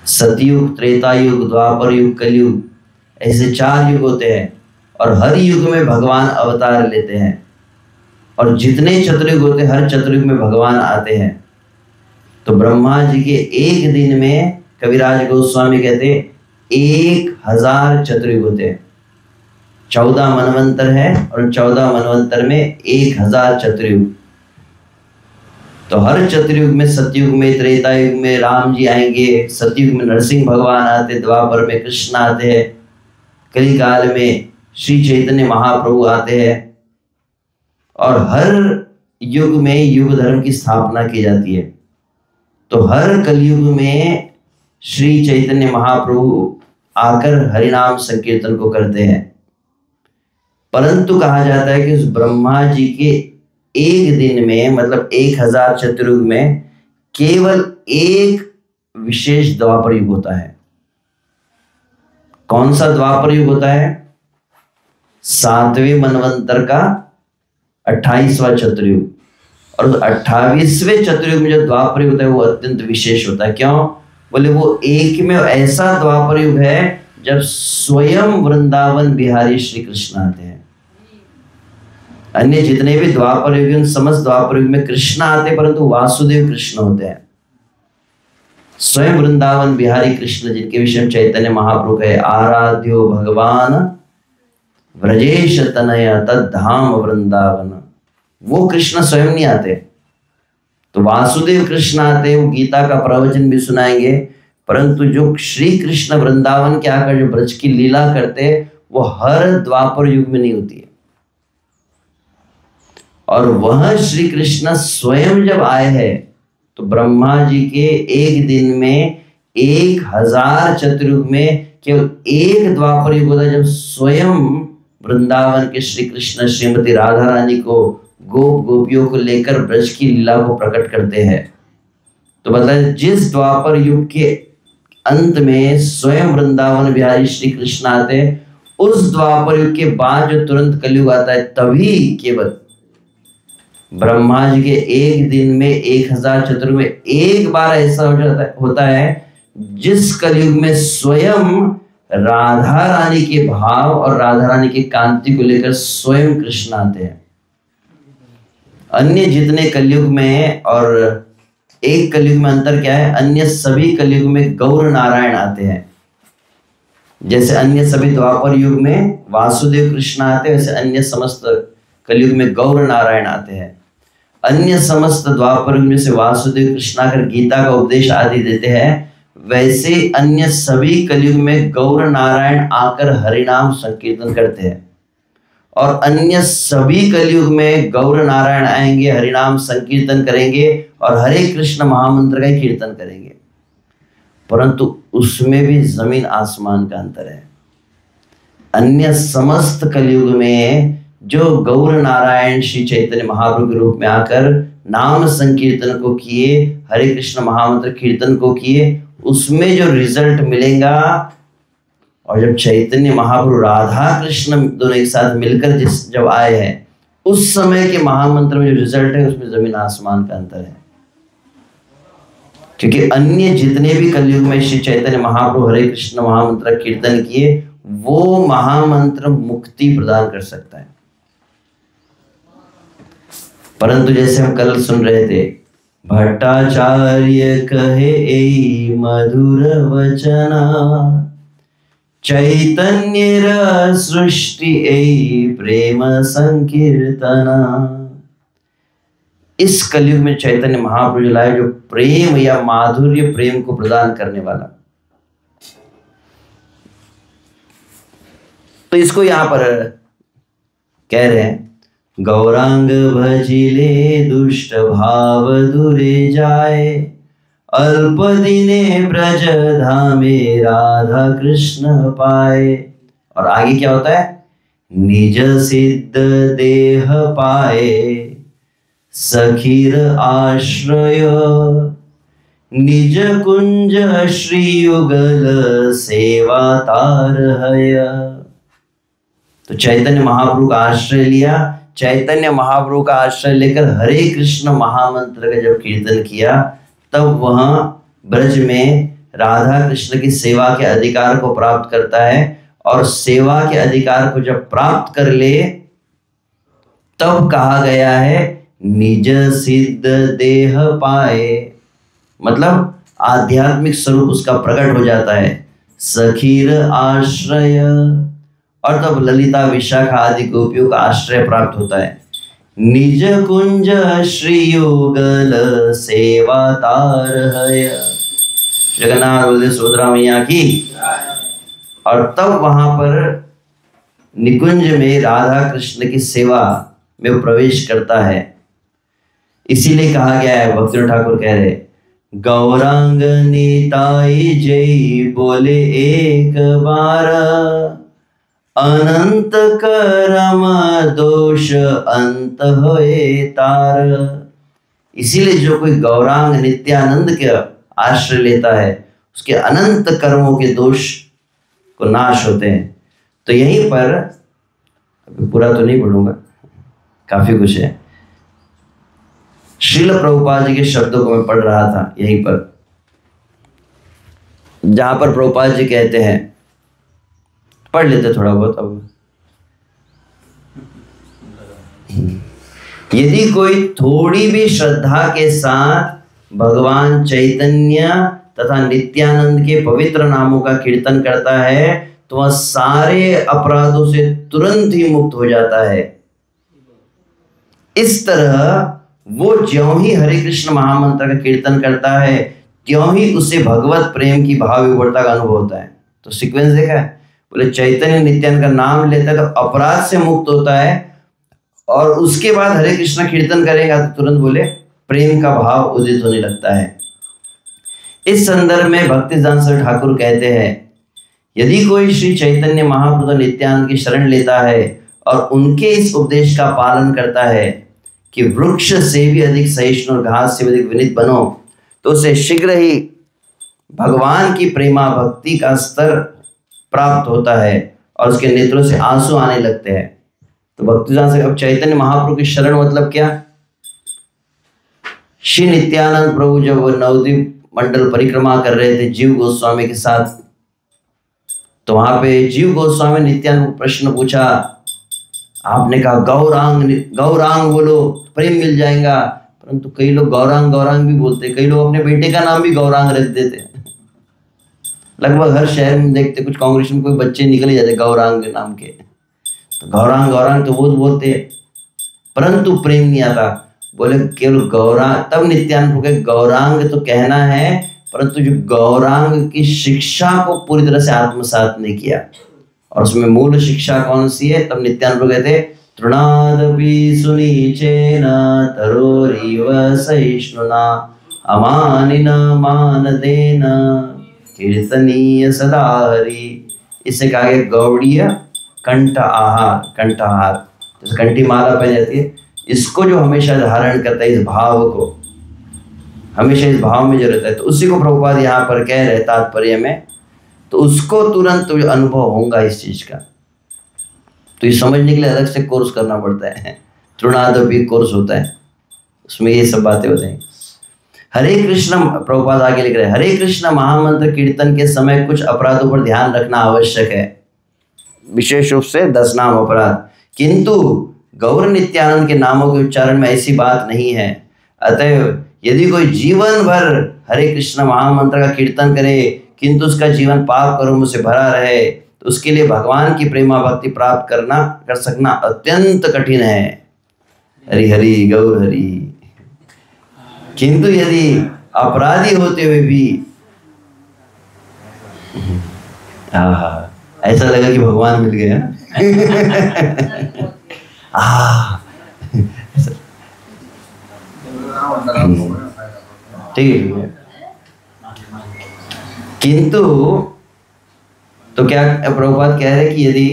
सतयुग, त्रेता युग, द्वापर युग, कलयुग, ऐसे 4 युग होते हैं, और हर युग में भगवान अवतार लेते हैं। और जितने चतुर्युग होते हैं, हर चतुर्युग में भगवान आते हैं। तो ब्रह्मा जी के एक दिन में कविराज गोस्वामी कहते 1000 चतुर्युग होते हैं। 14 मनवंतर है, और 14 मनवंतर में 1000 चतुर्युग। तो हर चतुर्युग में, सतयुग में, त्रेता युग में राम जी आएंगे, सतयुग में नरसिंह भगवान आते, द्वापर में कृष्ण आते हैं, कली काल में श्री चैतन्य महाप्रभु आते हैं, और हर युग में युग धर्म की स्थापना की जाती है। तो हर कलयुग में श्री चैतन्य महाप्रभु आकर हरिनाम संकीर्तन को करते हैं। परंतु कहा जाता है कि उस ब्रह्मा जी के एक दिन में, मतलब 1000 चतुर्युग में, केवल एक विशेष द्वापर युग होता है। कौन सा द्वापर युग होता है? 7वें मनवंतर का 28वां चतुर्युग। और 28वें चतुर्युग में जो द्वापर युग होता है वो अत्यंत विशेष होता है। क्यों? बोले वो एक में ऐसा द्वापर युग है जब स्वयं वृंदावन बिहारी श्री कृष्ण आते हैं। अन्य जितने भी द्वापर युग, समस्त द्वापर युग में कृष्ण आते, परंतु वासुदेव कृष्ण होते हैं। स्वयं वृंदावन बिहारी कृष्ण, जिनके विषय में चैतन्य महाप्रभु है, आराध्यो भगवान व्रजेश तनय तद्धाम वृंदावन, वो कृष्ण स्वयं नहीं आते, तो वासुदेव कृष्ण आते। वो गीता का प्रवचन भी सुनाएंगे। परंतु जो श्री कृष्ण वृंदावन के आकर जो ब्रज की लीला करते, वो हर द्वापर युग में नहीं होती है। और वह श्री कृष्ण स्वयं जब आए हैं तो ब्रह्मा जी के एक दिन में 1000 चतुर्युग में केवल एक द्वापर युग होता है जब स्वयं वृंदावन के श्री कृष्ण श्रीमती राधा रानी को गोप गोपियों को लेकर ब्रज की लीला को प्रकट करते हैं। तो मतलब जिस द्वापर युग के अंत में स्वयं वृंदावन बिहारी श्री कृष्ण आते, उस द्वापर युग के बाद जो तुरंत कलयुग आता है, तभी केवल ब्रह्मा जी के एक दिन में 1000 चतुर्युग में एक बार ऐसा होता है जिस कलयुग में स्वयं राधा रानी के भाव और राधा रानी की कांति को लेकर स्वयं कृष्ण आते हैं। अन्य जितने कलयुग में और एक कलयुग में अंतर क्या है? अन्य सभी कलयुग में गौर नारायण आते हैं। जैसे अन्य सभी द्वापर युग में वासुदेव कृष्ण आते हैं, वैसे अन्य समस्त कलयुग में गौर नारायण आते हैं। अन्य समस्त द्वापर युग में से वासुदेव कृष्ण आकर गीता का उपदेश आदि देते हैं, वैसे अन्य सभी कलयुग में गौर नारायण आकर हरिनाम संकीर्तन करते हैं। और अन्य सभी कलयुग में गौर नारायण आएंगे, हरिनाम संकीर्तन करेंगे और हरे कृष्ण महामंत्र का ही कीर्तन करेंगे। परंतु उसमें भी जमीन आसमान का अंतर है। अन्य समस्त कलयुग में जो गौर नारायण श्री चैतन्य महाप्रभु के रूप में आकर नाम संकीर्तन को किए, हरे कृष्ण महामंत्र कीर्तन को किए, उसमें जो रिजल्ट मिलेगा, और जब चैतन्य महाप्रभु राधा कृष्ण दोनों एक साथ मिलकर जब आए हैं, उस समय के महामंत्र में जो रिजल्ट है उसमें जमीन आसमान का अंतर है। क्योंकि अन्य जितने भी कलयुग में श्री चैतन्य महाप्रभु हरे कृष्ण महामंत्र कीर्तन किए, वो महामंत्र मुक्ति प्रदान कर सकता है। परंतु जैसे हम कल सुन रहे थे, भट्टाचार्य कहे ए मधुर वचना, चैतन्य सृष्टि ए प्रेम संकीर्तना। इस कलयुग में चैतन्य महाप्रभु जो लाए, जो प्रेम या माधुर्य प्रेम को प्रदान करने वाला, तो इसको यहां पर कह रहे हैं, गौरांग भजिले दुष्ट भाव दूरे जाए, अल्प दिने ब्रज धामे राधा कृष्ण पाए। और आगे क्या होता है? निज सिद्ध देह पाए, सखीर आश्रय, निज कुंज श्री युगल सेवा तार हय। तो चैतन्य महाप्रभु का आश्रय लिया, चैतन्य महाप्रभु का आश्रय लेकर हरे कृष्ण महामंत्र का जब कीर्तन किया, तब वह ब्रज में राधा कृष्ण की सेवा के अधिकार को प्राप्त करता है। और सेवा के अधिकार को जब प्राप्त कर ले, तब कहा गया है निज सिद्ध देह पाए, मतलब आध्यात्मिक स्वरूप उसका प्रकट हो जाता है। सखीर आश्रय, और तब ललिता विशाखा आदि गोपियों का आश्रय प्राप्त होता है। निज कुंज श्री युगल सेवा तार हय, जगन्नाथ बलदेव सुभद्रा मैया की। और तब वहां पर निकुंज में राधा कृष्ण की सेवा में प्रवेश करता है। इसीलिए कहा गया है, भक्ति ठाकुर कह रहे, गौरांग निताई जय बोले एक बार, अनंत करम दोष अंत होए तार। इसीलिए जो कोई गौरांग नित्यानंद के आश्रय लेता है उसके अनंत कर्मों के दोष को नाश होते हैं। तो यहीं पर, पूरा तो नहीं पढ़ूंगा, काफी कुछ है। श्रील प्रभुपाद जी के शब्दों को मैं पढ़ रहा था यहीं पर, जहां पर प्रभुपाद जी कहते हैं, पढ़ लेते थोड़ा बहुत। अब यदि कोई थोड़ी भी श्रद्धा के साथ भगवान चैतन्य तथा नित्यानंद के पवित्र नामों का कीर्तन करता है तो वह सारे अपराधों से तुरंत ही मुक्त हो जाता है। इस तरह वो ज्यों ही हरे कृष्ण महामंत्र का कीर्तन करता है त्यों ही उसे भगवत प्रेम की भाव विभोरता का अनुभव होता है। तो सीक्वेंस देखा है, बोले चैतन्य नित्यानंद का नाम लेता है तो अपराध से मुक्त होता है, और उसके बाद हरे कृष्ण कीर्तन करेगा तो तुरंत बोले प्रेम का भाव उदित होने लगता है। इस संदर्भ में भक्तिदान सर ठाकुर कहते हैं, यदि कोई श्री चैतन्य महाप्रभु नित्यानंद की शरण लेता है और उनके इस उपदेश का पालन करता है कि वृक्ष से भी अधिक सहिष्णु और घास से भी अधिक विनीत बनो, तो उसे शीघ्र ही भगवान की प्रेमा भक्ति का स्तर प्राप्त होता है और उसके नेत्रों से आंसू आने लगते हैं। तो भक्तिदान से अब चैतन्य महाप्रभु की शरण मतलब क्या? श्री नित्यानंद प्रभु जब वो नवद्वीप मंडल परिक्रमा कर रहे थे जीव गोस्वामी के साथ, तो वहां पे जीव गोस्वामी नित्यानंद को प्रश्न पूछा, आपने कहा गौरांग गौरांग बोलो प्रेम मिल जाएगा, परंतु कई लोग गौरांग गौरांग भी बोलते, कई लोग अपने बेटे का नाम भी गौरांग रख देते। लगभग हर शहर में देखते कुछ कांग्रेस में कोई बच्चे निकल जाते गौरांग के नाम के, तो गौरांग गौरांग तो बहुत बोलते, परंतु प्रेम नहीं आता। बोले केवल गौरांग, तब नित्यानंद के गौरांग तो कहना है, परंतु जो गौरांग की शिक्षा को पूरी तरह से आत्मसात नहीं किया, और उसमें मूल शिक्षा कौन सी है? तब नित्यानंद कहते तृणादपि सुनीचेन तरोरिव सहिष्णुना अमानिन मानदेन कीर्तनीय सदा हरि। इससे कहा गया गौड़ीय कंठ आहार, कंठहार जैसे कंठी माला पहन जाती है, इसको जो हमेशा धारण करता है, इस भाव को हमेशा इस भाव में जो रहता है, तो उसी को प्रभुपाद यहाँ पर कह रहे तात्पर्य में। तो उसको तुरंत अनुभव होगा इस चीज का। तो ये समझने के लिए अलग से कोर्स करना पड़ता है, तृणादपि कोर्स होता है, उसमें ये सब बातें होती हैं। हरे कृष्ण, प्रभुपाद आगे लिख रहे हैं, हरे कृष्ण महामंत्र कीर्तन के समय कुछ अपराधों पर ध्यान रखना आवश्यक है, विशेष रूप से 10 नाम अपराध, किंतु गौर नित्यानंद के नामों के उच्चारण में ऐसी बात नहीं है। अतः यदि कोई जीवन भर हरे कृष्ण महामंत्र का कीर्तन करे किंतु उसका जीवन पाप कर्मों से भरा रहे, तो उसके लिए भगवान की प्रेमा भक्ति प्राप्त कर सकना अत्यंत कठिन है। हरि हरि गौर हरि। किंतु यदि अपराधी होते हुए भी ऐसा लगा कि भगवान मिल गया ठीक है। किंतु तो क्या प्रभुपाद कह रहे हैं कि यदि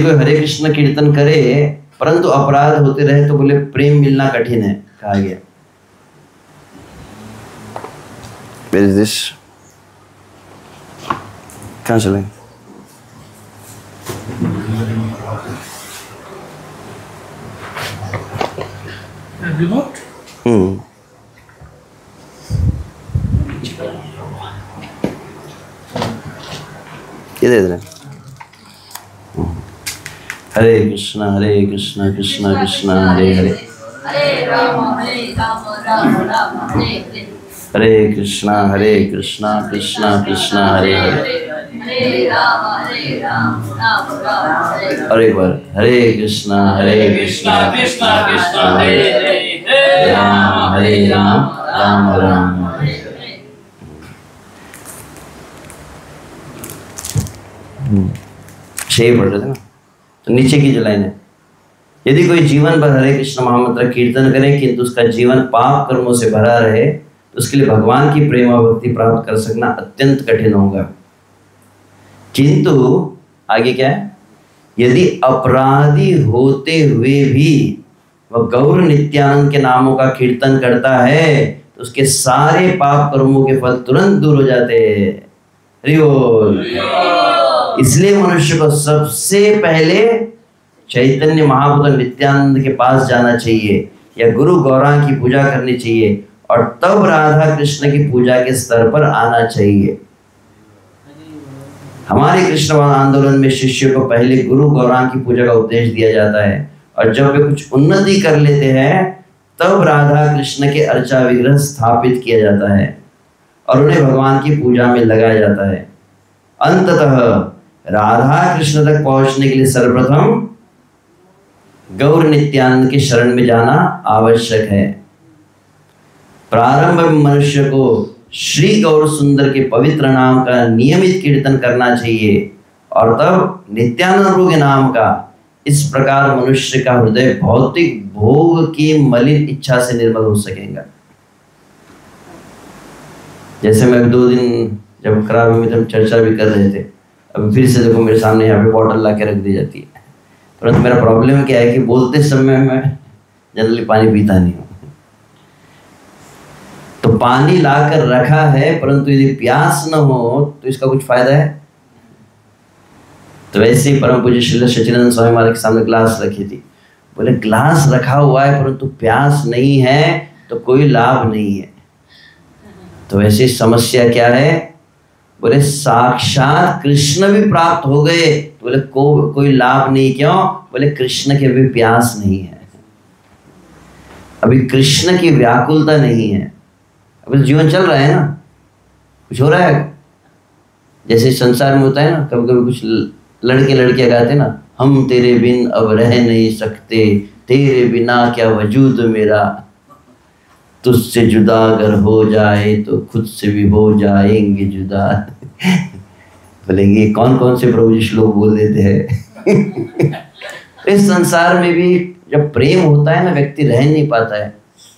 कोई हरे कृष्ण कीर्तन करे परंतु अपराध होते रहे तो बोले प्रेम मिलना कठिन है, कहा गया। Where is this? कहाँ चले? इधर हरे कृष्णा कृष्णा कृष्णा हरे हरे, हरे राम राम राम हरे हरे, हरे कृष्णा कृष्णा कृष्णा हरे हरे, हरे राम राम हरे हरे। और एक बार हरे कृष्णा कृष्णा कृष्णा हरे हरे, हरे राम राम राम हरे हरे। 6 पढ़ रहे थे ना, तो नीचे की जो लाइन है, यदि कोई जीवन भर हरे कृष्ण महामंत्र कीर्तन करे किंतु उसका जीवन पाप कर्मों से भरा रहे तो उसके लिए भगवान की प्रेम और भक्ति प्राप्त कर सकना अत्यंत कठिन होगा। किंतु आगे क्या है, यदि अपराधी होते हुए भी वह गौर नित्यानंद के नामों का कीर्तन करता है तो उसके सारे पाप कर्मों के फल तुरंत दूर हो जाते हैं। हरि बोल। इसलिए मनुष्य को सबसे पहले चैतन्य महाप्रभु नित्यानंद के पास जाना चाहिए या गुरु गौरांग की पूजा करनी चाहिए और तब राधा कृष्ण की पूजा के स्तर पर आना चाहिए। हमारे कृष्ण आंदोलन में शिष्यों को पहले गुरु गौरांग की पूजा का उपदेश दिया जाता है और जब वे कुछ उन्नति कर लेते हैं तब राधा कृष्ण के अर्चा विग्रह स्थापित किया जाता है और उन्हें भगवान की पूजा में लगाया जाता है। अंततः राधा कृष्ण तक पहुंचने के लिए सर्वप्रथम गौर नित्यानंद के शरण में जाना आवश्यक है। प्रारंभ में मनुष्य को श्री गौर सुंदर के पवित्र नाम का नियमित कीर्तन करना चाहिए और तब नित्यानंद प्रभु के नाम का। इस प्रकार मनुष्य का हृदय भौतिक भोग की मलिन इच्छा से निर्मल हो सकेगा। जैसे मैं 2 दिन जब खराब में हम चर्चा भी कर रहे थे, अब फिर से देखो मेरे सामने यहाँ पे बॉटल ला के रख दी जाती है, परंतु मेरा प्रॉब्लम क्या है कि बोलते समय मैं जनरली पानी पीता नहीं हूँ। तो पानी लाकर रखा है परंतु यदि प्यास न हो तो इसका कुछ फायदा है। तो वैसे ही परम पूज्य श्री सच्चिदानंद स्वामी महाराज के सामने ग्लास रखी थी, बोले ग्लास रखा हुआ है परंतु प्यास नहीं है तो कोई लाभ नहीं है। तो वैसे समस्या क्या है, बोले साक्षात कृष्ण भी प्राप्त हो गए तो बोले कोई लाभ नहीं। क्यों? बोले कृष्ण के भी प्यास नहीं है, अभी कृष्ण की व्याकुलता नहीं है, अभी तो जीवन चल रहा है ना, कुछ हो रहा है। जैसे संसार में होता है ना, कभी कभी कुछ लड़के लड़कियां गाते ना, हम तेरे बिन अब रह नहीं सकते, तेरे बिना क्या वजूद मेरा, तुझसे जुदा अगर हो जाए तो खुद से भी हो जाएंगे जुदा। बोलेंगे कौन कौन से प्रभु जी श्लोक बोल देते हैं। इस संसार में भी जब प्रेम होता है ना, व्यक्ति रह नहीं पाता है,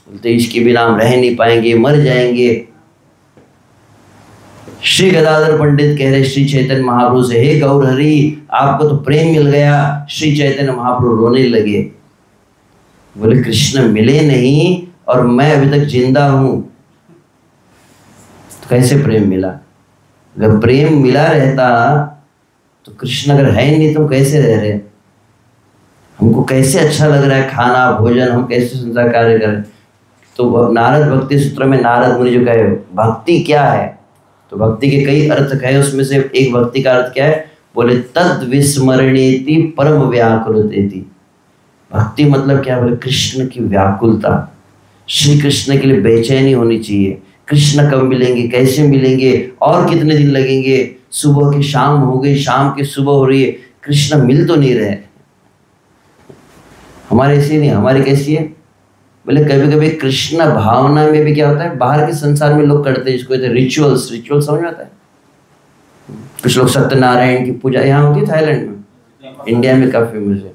बोलते इसके बिना हम रह नहीं पाएंगे, मर जाएंगे। श्री गदाधर पंडित कह रहे श्री चैतन्य महाप्रभु से, हे गौर हरि आपको तो प्रेम मिल गया। श्री चैतन्य महाप्रभु रोने लगे, बोले कृष्ण मिले नहीं और मैं अभी तक जिंदा हूं, तो कैसे प्रेम मिला? अगर प्रेम मिला रहता तो कृष्ण अगर है नहीं तो कैसे रह रहे, हमको कैसे अच्छा लग रहा है खाना भोजन, हम कैसे संसार कार्य करें। तो नारद भक्ति सूत्र में नारद मुनि जो कहे भक्ति क्या है, तो भक्ति के कई अर्थ कहे, उसमें से एक भक्ति का अर्थ क्या है, बोले तद विस्मरणेति परम व्याकुलतेति। भक्ति मतलब क्या? बोले कृष्ण की व्याकुलता, श्री कृष्ण के लिए बेचैनी होनी चाहिए। कृष्ण कब मिलेंगे, कैसे मिलेंगे, और कितने दिन लगेंगे, सुबह की शाम हो गई, शाम की सुबह हो रही है, कृष्ण मिल तो नहीं रहे। हमारे ऐसी नहीं, हमारी कैसी है, बोले कभी कभी कृष्ण भावना में भी क्या होता है, बाहर के संसार में लोग करते हैं, इसको कहते हैं रिचुअल्स। रिचुअल समझ में आता है? कुछ लोग सत्यनारायण की पूजा यहाँ होती है थाईलैंड में, इंडिया में काफी फेमस है।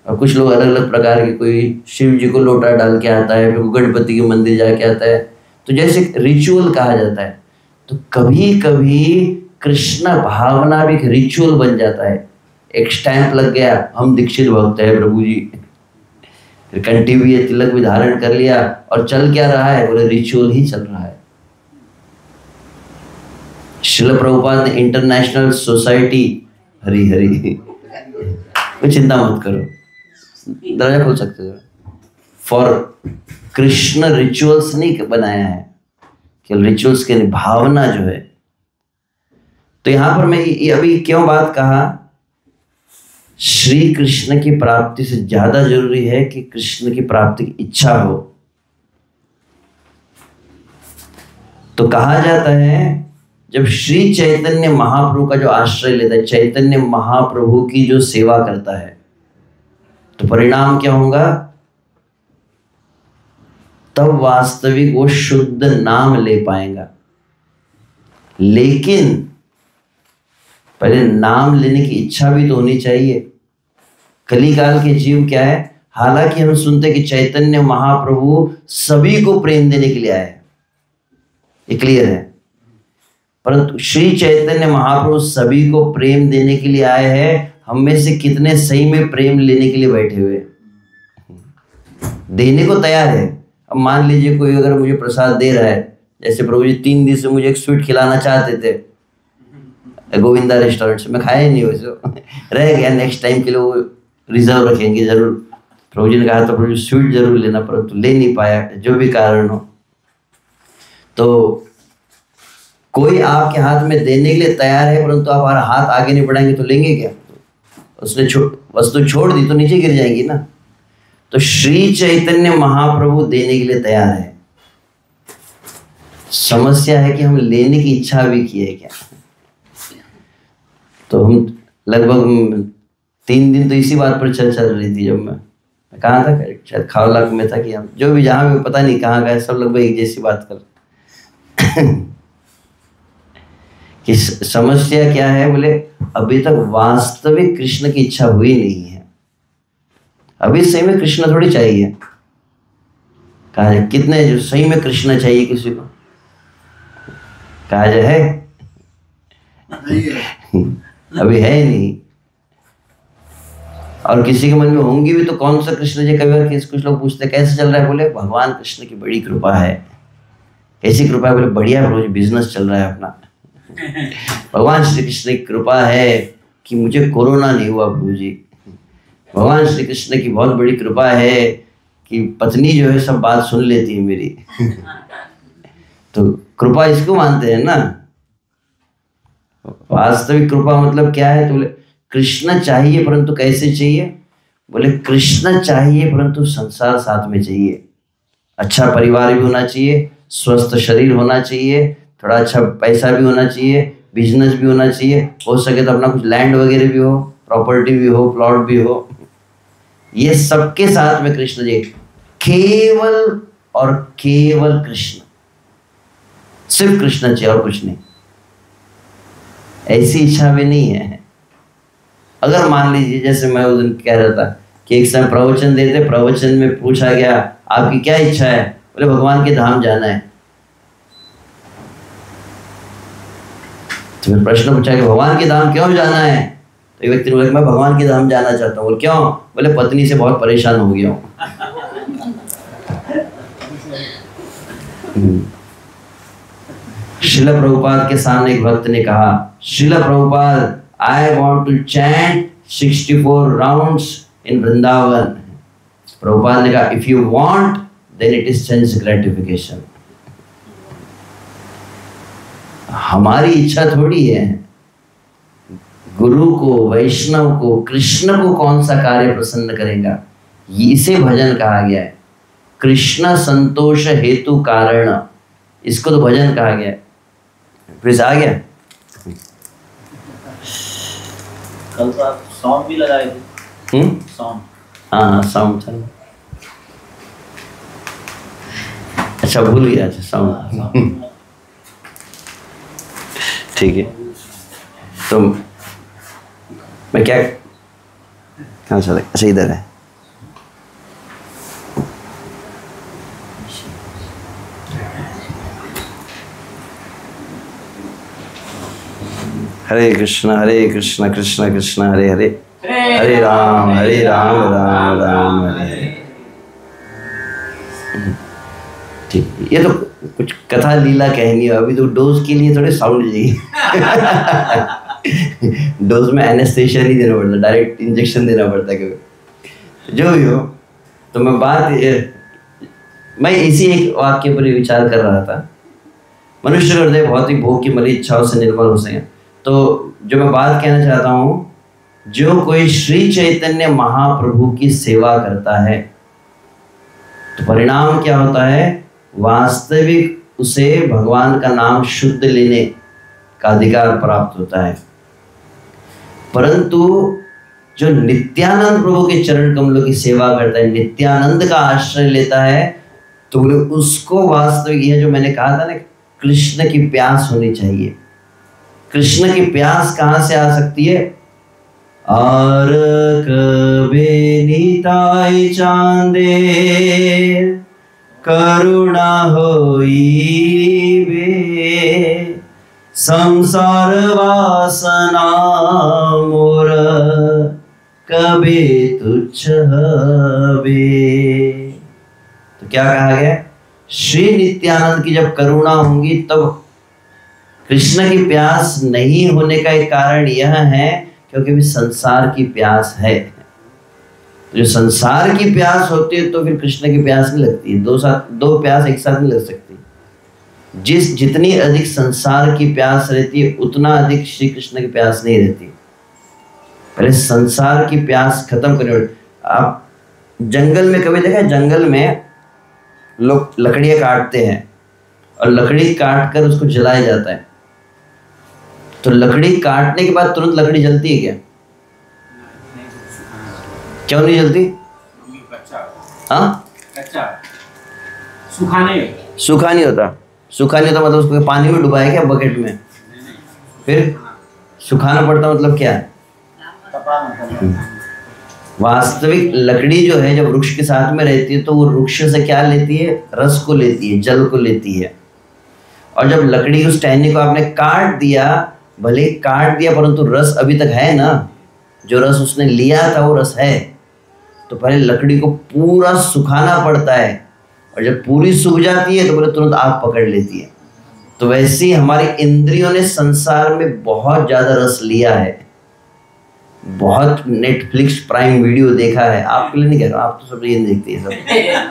और कुछ लोग अलग अलग प्रकार के, कोई शिव जी को लोटा डाल के आता है, फिर गणपति के मंदिर जाके आता है, तो जैसे रिचुअल कहा जाता है। तो कभी कभी कृष्ण भावना भी एक रिचुअल बन जाता है। एक स्टैंप लग गया, हम दीक्षित भक्त है प्रभु जी, फिर कंठी भी है, तिलक भी धारण कर लिया, और चल क्या रहा है, बोले रिचुअल ही चल रहा है। श्रील प्रभुपाद ने इंटरनेशनल सोसाइटी, हरी हरी कोई चिंता मत करो, दरवाजा खोल सकते हो, फॉर कृष्ण रिचुअल्स नहीं बनाया है, केवल रिचुअल्स की भावना जो है। तो यहां पर मैं ये अभी क्यों बात कहा, श्री कृष्ण की प्राप्ति से ज्यादा जरूरी है कि कृष्ण की प्राप्ति की इच्छा हो। तो कहा जाता है जब श्री चैतन्य महाप्रभु का जो आश्रय लेता है, चैतन्य महाप्रभु की जो सेवा करता है, तो परिणाम क्या होगा, तब वास्तविक वो शुद्ध नाम ले पाएगा। लेकिन पहले नाम लेने की इच्छा भी तो होनी चाहिए। कलिकाल के जीव क्या है, हालांकि हम सुनते कि चैतन्य महाप्रभु सभी को प्रेम देने के लिए आए, ये क्लियर है, परंतु श्री चैतन्य महाप्रभु सभी को प्रेम देने के लिए आए हैं। हम में से कितने सही में प्रेम लेने के लिए बैठे हुए, देने को तैयार है। अब मान लीजिए कोई अगर मुझे प्रसाद दे रहा है, जैसे प्रभु जी 3 दिन से मुझे एक स्वीट खिलाना चाहते थे गोविंदा रेस्टोरेंट से, मैं खाया ही नहीं वैसे रह गया, नेक्स्ट टाइम के लिए वो रिजर्व रखेंगे जरूर। प्रभु जी ने कहा तो प्रभु स्वीट जरूर लेना, परंतु ले नहीं पाया, जो भी कारण हो। तो कोई आपके हाथ में देने के लिए तैयार है, परंतु आप हमारा हाथ आगे नहीं बढ़ाएंगे तो लेंगे क्या? उसने वस्तु छोड़ दी तो नीचे गिर जाएगी ना। तो श्री चैतन्य महाप्रभु देने के लिए तैयार है, समस्या है कि हम लेने की इच्छा भी की है क्या। तो हम लगभग 3 दिन तो इसी बात पर चर्चा चल रही थी। जब मैं कहाँ था, शायद खावला में था कि हम जो भी जहाँ भी पता नहीं कहाँ गए, सब लगभग एक जैसी बात कर कि समस्या क्या है, बोले अभी तक वास्तविक कृष्ण की इच्छा हुई नहीं है। अभी सही में कृष्ण थोड़ी चाहिए, कहा जाए कितने जो सही में कृष्ण चाहिए किसी को, कहा जाए है अभी है ही नहीं। और किसी के मन में होंगी भी तो कौन सा कृष्ण जी, कई बार कुछ लोग पूछते कैसे चल रहा है, बोले भगवान कृष्ण की बड़ी कृपा है। कैसी कृपा है, बोले बढ़िया रोज बिजनेस चल रहा है अपना। भगवान श्री कृष्ण की कृपा है कि मुझे कोरोना नहीं हुआ प्रभु जी। भगवान श्री कृष्ण की बहुत बड़ी कृपा है कि पत्नी जो है सब बात सुन लेती है मेरी। तो कृपा इसको मानते हैं ना। वास्तविक कृपा मतलब क्या है, तो बोले कृष्ण चाहिए, परंतु कैसे चाहिए, बोले कृष्ण चाहिए परंतु संसार साथ में चाहिए। अच्छा परिवार भी होना चाहिए, स्वस्थ शरीर होना चाहिए, थोड़ा अच्छा पैसा भी होना चाहिए, बिजनेस भी होना चाहिए, हो सके तो अपना कुछ लैंड वगैरह भी हो, प्रॉपर्टी भी हो, प्लॉट भी हो। ये सबके साथ में कृष्ण जी, केवल और केवल कृष्ण, सिर्फ कृष्ण चाहिए और कुछ नहीं। ऐसी इच्छा भी नहीं है। अगर मान लीजिए जैसे मैं उस दिन कह रहा था कि एक समय प्रवचन देते, प्रवचन में पूछा गया आपकी क्या इच्छा है, बोले भगवान के धाम जाना है। तो फिर प्रश्न पूछा कि भगवान के धाम क्यों जाना है, तो एक व्यक्ति ने बोला मैं भगवान के धाम जाना चाहता हूँ। बोले क्यों, बोले पत्नी से बहुत परेशान हो गया हूँ। श्रील प्रभुपाद के सामने एक भक्त ने कहा, Srila Prabhupada I want to chant 64 rounds in Vrindavan. Prabhupada ने कहा if you want then it is sense gratification. हमारी इच्छा थोड़ी है, गुरु को, वैष्णव को, कृष्ण को कौन सा कार्य प्रसन्न करेगा, इसे भजन कहा गया है। कृष्ण संतोष हेतु कारण, इसको तो भजन कहा गया है। फिर आ गया कल तो आप साउंड भी लगाए थे। साउंड, हाँ साउंड था, अच्छा भूल गया। अच्छा साउंड ठीक है। तो मैं क्या कहाँ चला, अच्छा इधर है। हरे कृष्ण कृष्ण कृष्ण हरे हरे, हरे राम राम राम हरे हरे। ठीक, ये तो कुछ कथा लीला कहनी है। अभी तो डोज के लिए थोड़े साउंड चाहिए। डोज में एनेस्थेशिया नहीं देना पड़ता, डायरेक्ट इंजेक्शन देना पड़ता है कभी। जो भी हो, तो मैं इसी एक वाक्य पर विचार कर रहा था। मनुष्य का हृदय बहुत ही भोग की मलिन इच्छाओं से निर्मल हो सके। तो जो मैं बात कहना चाहता हूँ, जो कोई श्री चैतन्य महाप्रभु की सेवा करता है तो परिणाम क्या होता है, वास्तविक उसे भगवान का नाम शुद्ध लेने का अधिकार प्राप्त होता है। परंतु जो नित्यानंद प्रभु के चरण कमलों की सेवा करता है, नित्यानंद का आश्रय लेता है, तो बोले उसको वास्तविक, यह जो मैंने कहा था ना, कृष्ण की प्यास होनी चाहिए। कृष्ण की प्यास कहाँ से आ सकती है? आर कबे निताई चांदे करुणा होई बे, संसार वासना मोर कबे तुच्छ हबे। तो क्या कहा गया? श्री नित्यानंद की जब करुणा होंगी तब कृष्ण की प्यास नहीं होने का एक कारण यह है क्योंकि भी संसार की प्यास है। जो संसार की प्यास होती है तो फिर कृष्ण की प्यास नहीं लगती है। दो प्यास एक साथ नहीं लग सकती। जितनी अधिक संसार की प्यास रहती है उतना अधिक श्री कृष्ण की प्यास नहीं रहती। पहले संसार की प्यास खत्म करने। आप जंगल में कभी देखा? जंगल में लोग लकड़ियां काटते हैं और लकड़ी काट कर उसको जलाया जाता है। तो लकड़ी काटने के बाद तुरंत लकड़ी जलती है क्या? क्यों नहीं जलती? हाँ, सूखा नहीं होता। सूखा नहीं होता मतलब उसको पानी में डुबाया क्या बकेट में? फिर सुखाना पड़ता मतलब क्या? वास्तविक लकड़ी जो है जब वृक्ष के साथ में रहती है तो वो वृक्ष से क्या लेती है? रस को लेती है, जल को लेती है। और जब लकड़ी उस टहनी को आपने काट दिया, भले काट दिया परंतु रस अभी तक है ना। जो रस उसने लिया था वो रस है। तो पहले लकड़ी को पूरा सुखाना पड़ता है और जब पूरी सूख जाती है तो बोले तुरंत आग पकड़ लेती है। तो वैसे ही हमारी इंद्रियों ने संसार में बहुत ज्यादा रस लिया है। बहुत नेटफ्लिक्स प्राइम वीडियो देखा है। आपके लिए नहीं कह रहा हूँ, आप तो सब ये देखते हैं सब।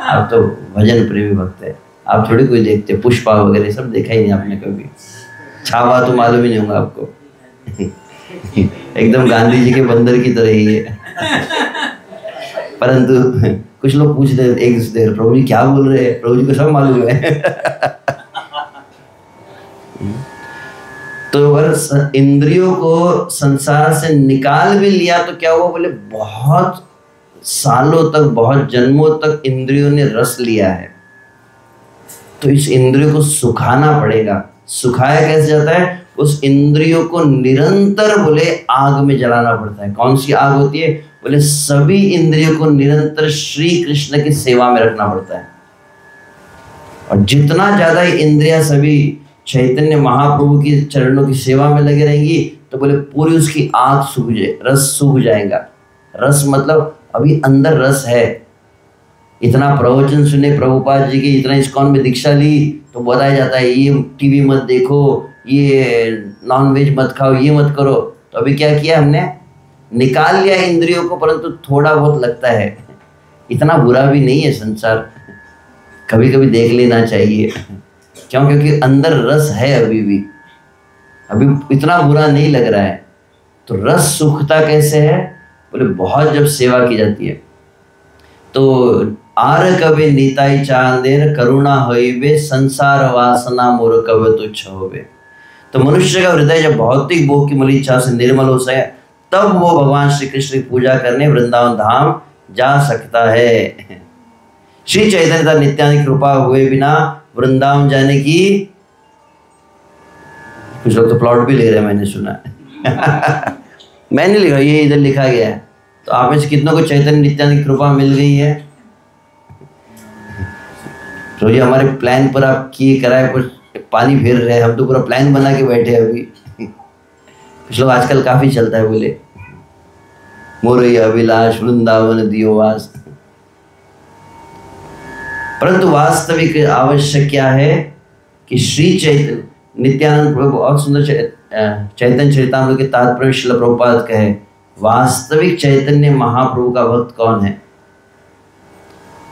आप तो भजन प्रेमी भक्त है, आप थोड़ी कोई देखते। पुष्पा वगैरह सब देखा ही नहीं आपने कभी। छावा तो मालूम ही नहीं होगा आपको। एकदम गांधी जी के बंदर की तरह ही है। परंतु कुछ लोग पूछते हैं एक देर, प्रभु जी क्या बोल रहे हैं? प्रभु जी को सब मालूम है। तो अगर इंद्रियों को संसार से निकाल भी लिया तो क्या हुआ? बोले बहुत सालों तक, बहुत जन्मों तक इंद्रियों ने रस लिया है। तो इस इंद्रियों को सुखाना पड़ेगा। सुखाया कैसे जाता है? उस इंद्रियों को निरंतर बोले आग में जलाना पड़ता है। कौन सी आग होती है? बोले सभी इंद्रियों को निरंतर श्री कृष्ण की सेवा में रखना पड़ता है। और जितना ज्यादा इंद्रियां सभी चैतन्य महाप्रभु की चरणों की सेवा में लगे रहेंगी तो बोले पूरी उसकी आग सूख जाए, रस सूख जाएगा। रस मतलब अभी अंदर रस है। इतना प्रवचन सुने प्रभुपाद जी की, इतना इस्कॉन में दीक्षा ली तो बताया जाता है ये टीवी मत देखो, ये नॉनवेज मत खाओ, ये मत करो। तो अभी क्या किया हमने? निकाल लिया इंद्रियों को, परंतु थोड़ा बहुत लगता है। इतना बुरा भी नहीं है संसार, कभी कभी देख लेना चाहिए। क्यों? क्योंकि अंदर रस है अभी भी, अभी इतना बुरा नहीं लग रहा है। तो रस सूखता कैसे है? बोले बहुत जब सेवा की जाती है। तो आर कबे नीताई चांदेर करुणा होइबे, संसार वासना मोर कबे तुच्छ होबे। तो मनुष्य का हृदय जब भौतिक भोग की मलिच्छा से निर्मल हो सके तब वो भगवान श्री कृष्ण की पूजा करने वृंदावन धाम जा सकता है। श्री चैतन्य नित्यानंद की कृपा हुए बिना वृंदावन जाने की, कुछ लोग तो प्लॉट भी ले रहे हैं, मैंने सुना। मैंने लिखा, ये इधर लिखा गया है। तो आप में से कितनों को चैतन्य नित्यानंद की कृपा मिल गई है? तो ये हमारे प्लान पर आप किए कराए पर पानी फेर रहे हैं। हम तो पूरा प्लान बना के बैठे हैं अभी। कुछ लोग आजकल काफी चलता है, बोले मोरई अभिलाष वृंदावन दियो वास। परंतु वास्तविक आवश्यक क्या है कि श्री चैतन्य नित्यानंद प्रभु, बहुत सुंदर चैतन्य चरितामृत के तात्पर्य श्रील प्रभुपाद कहे, वास्तविक चैतन्य महाप्रभु का भक्त कौन है?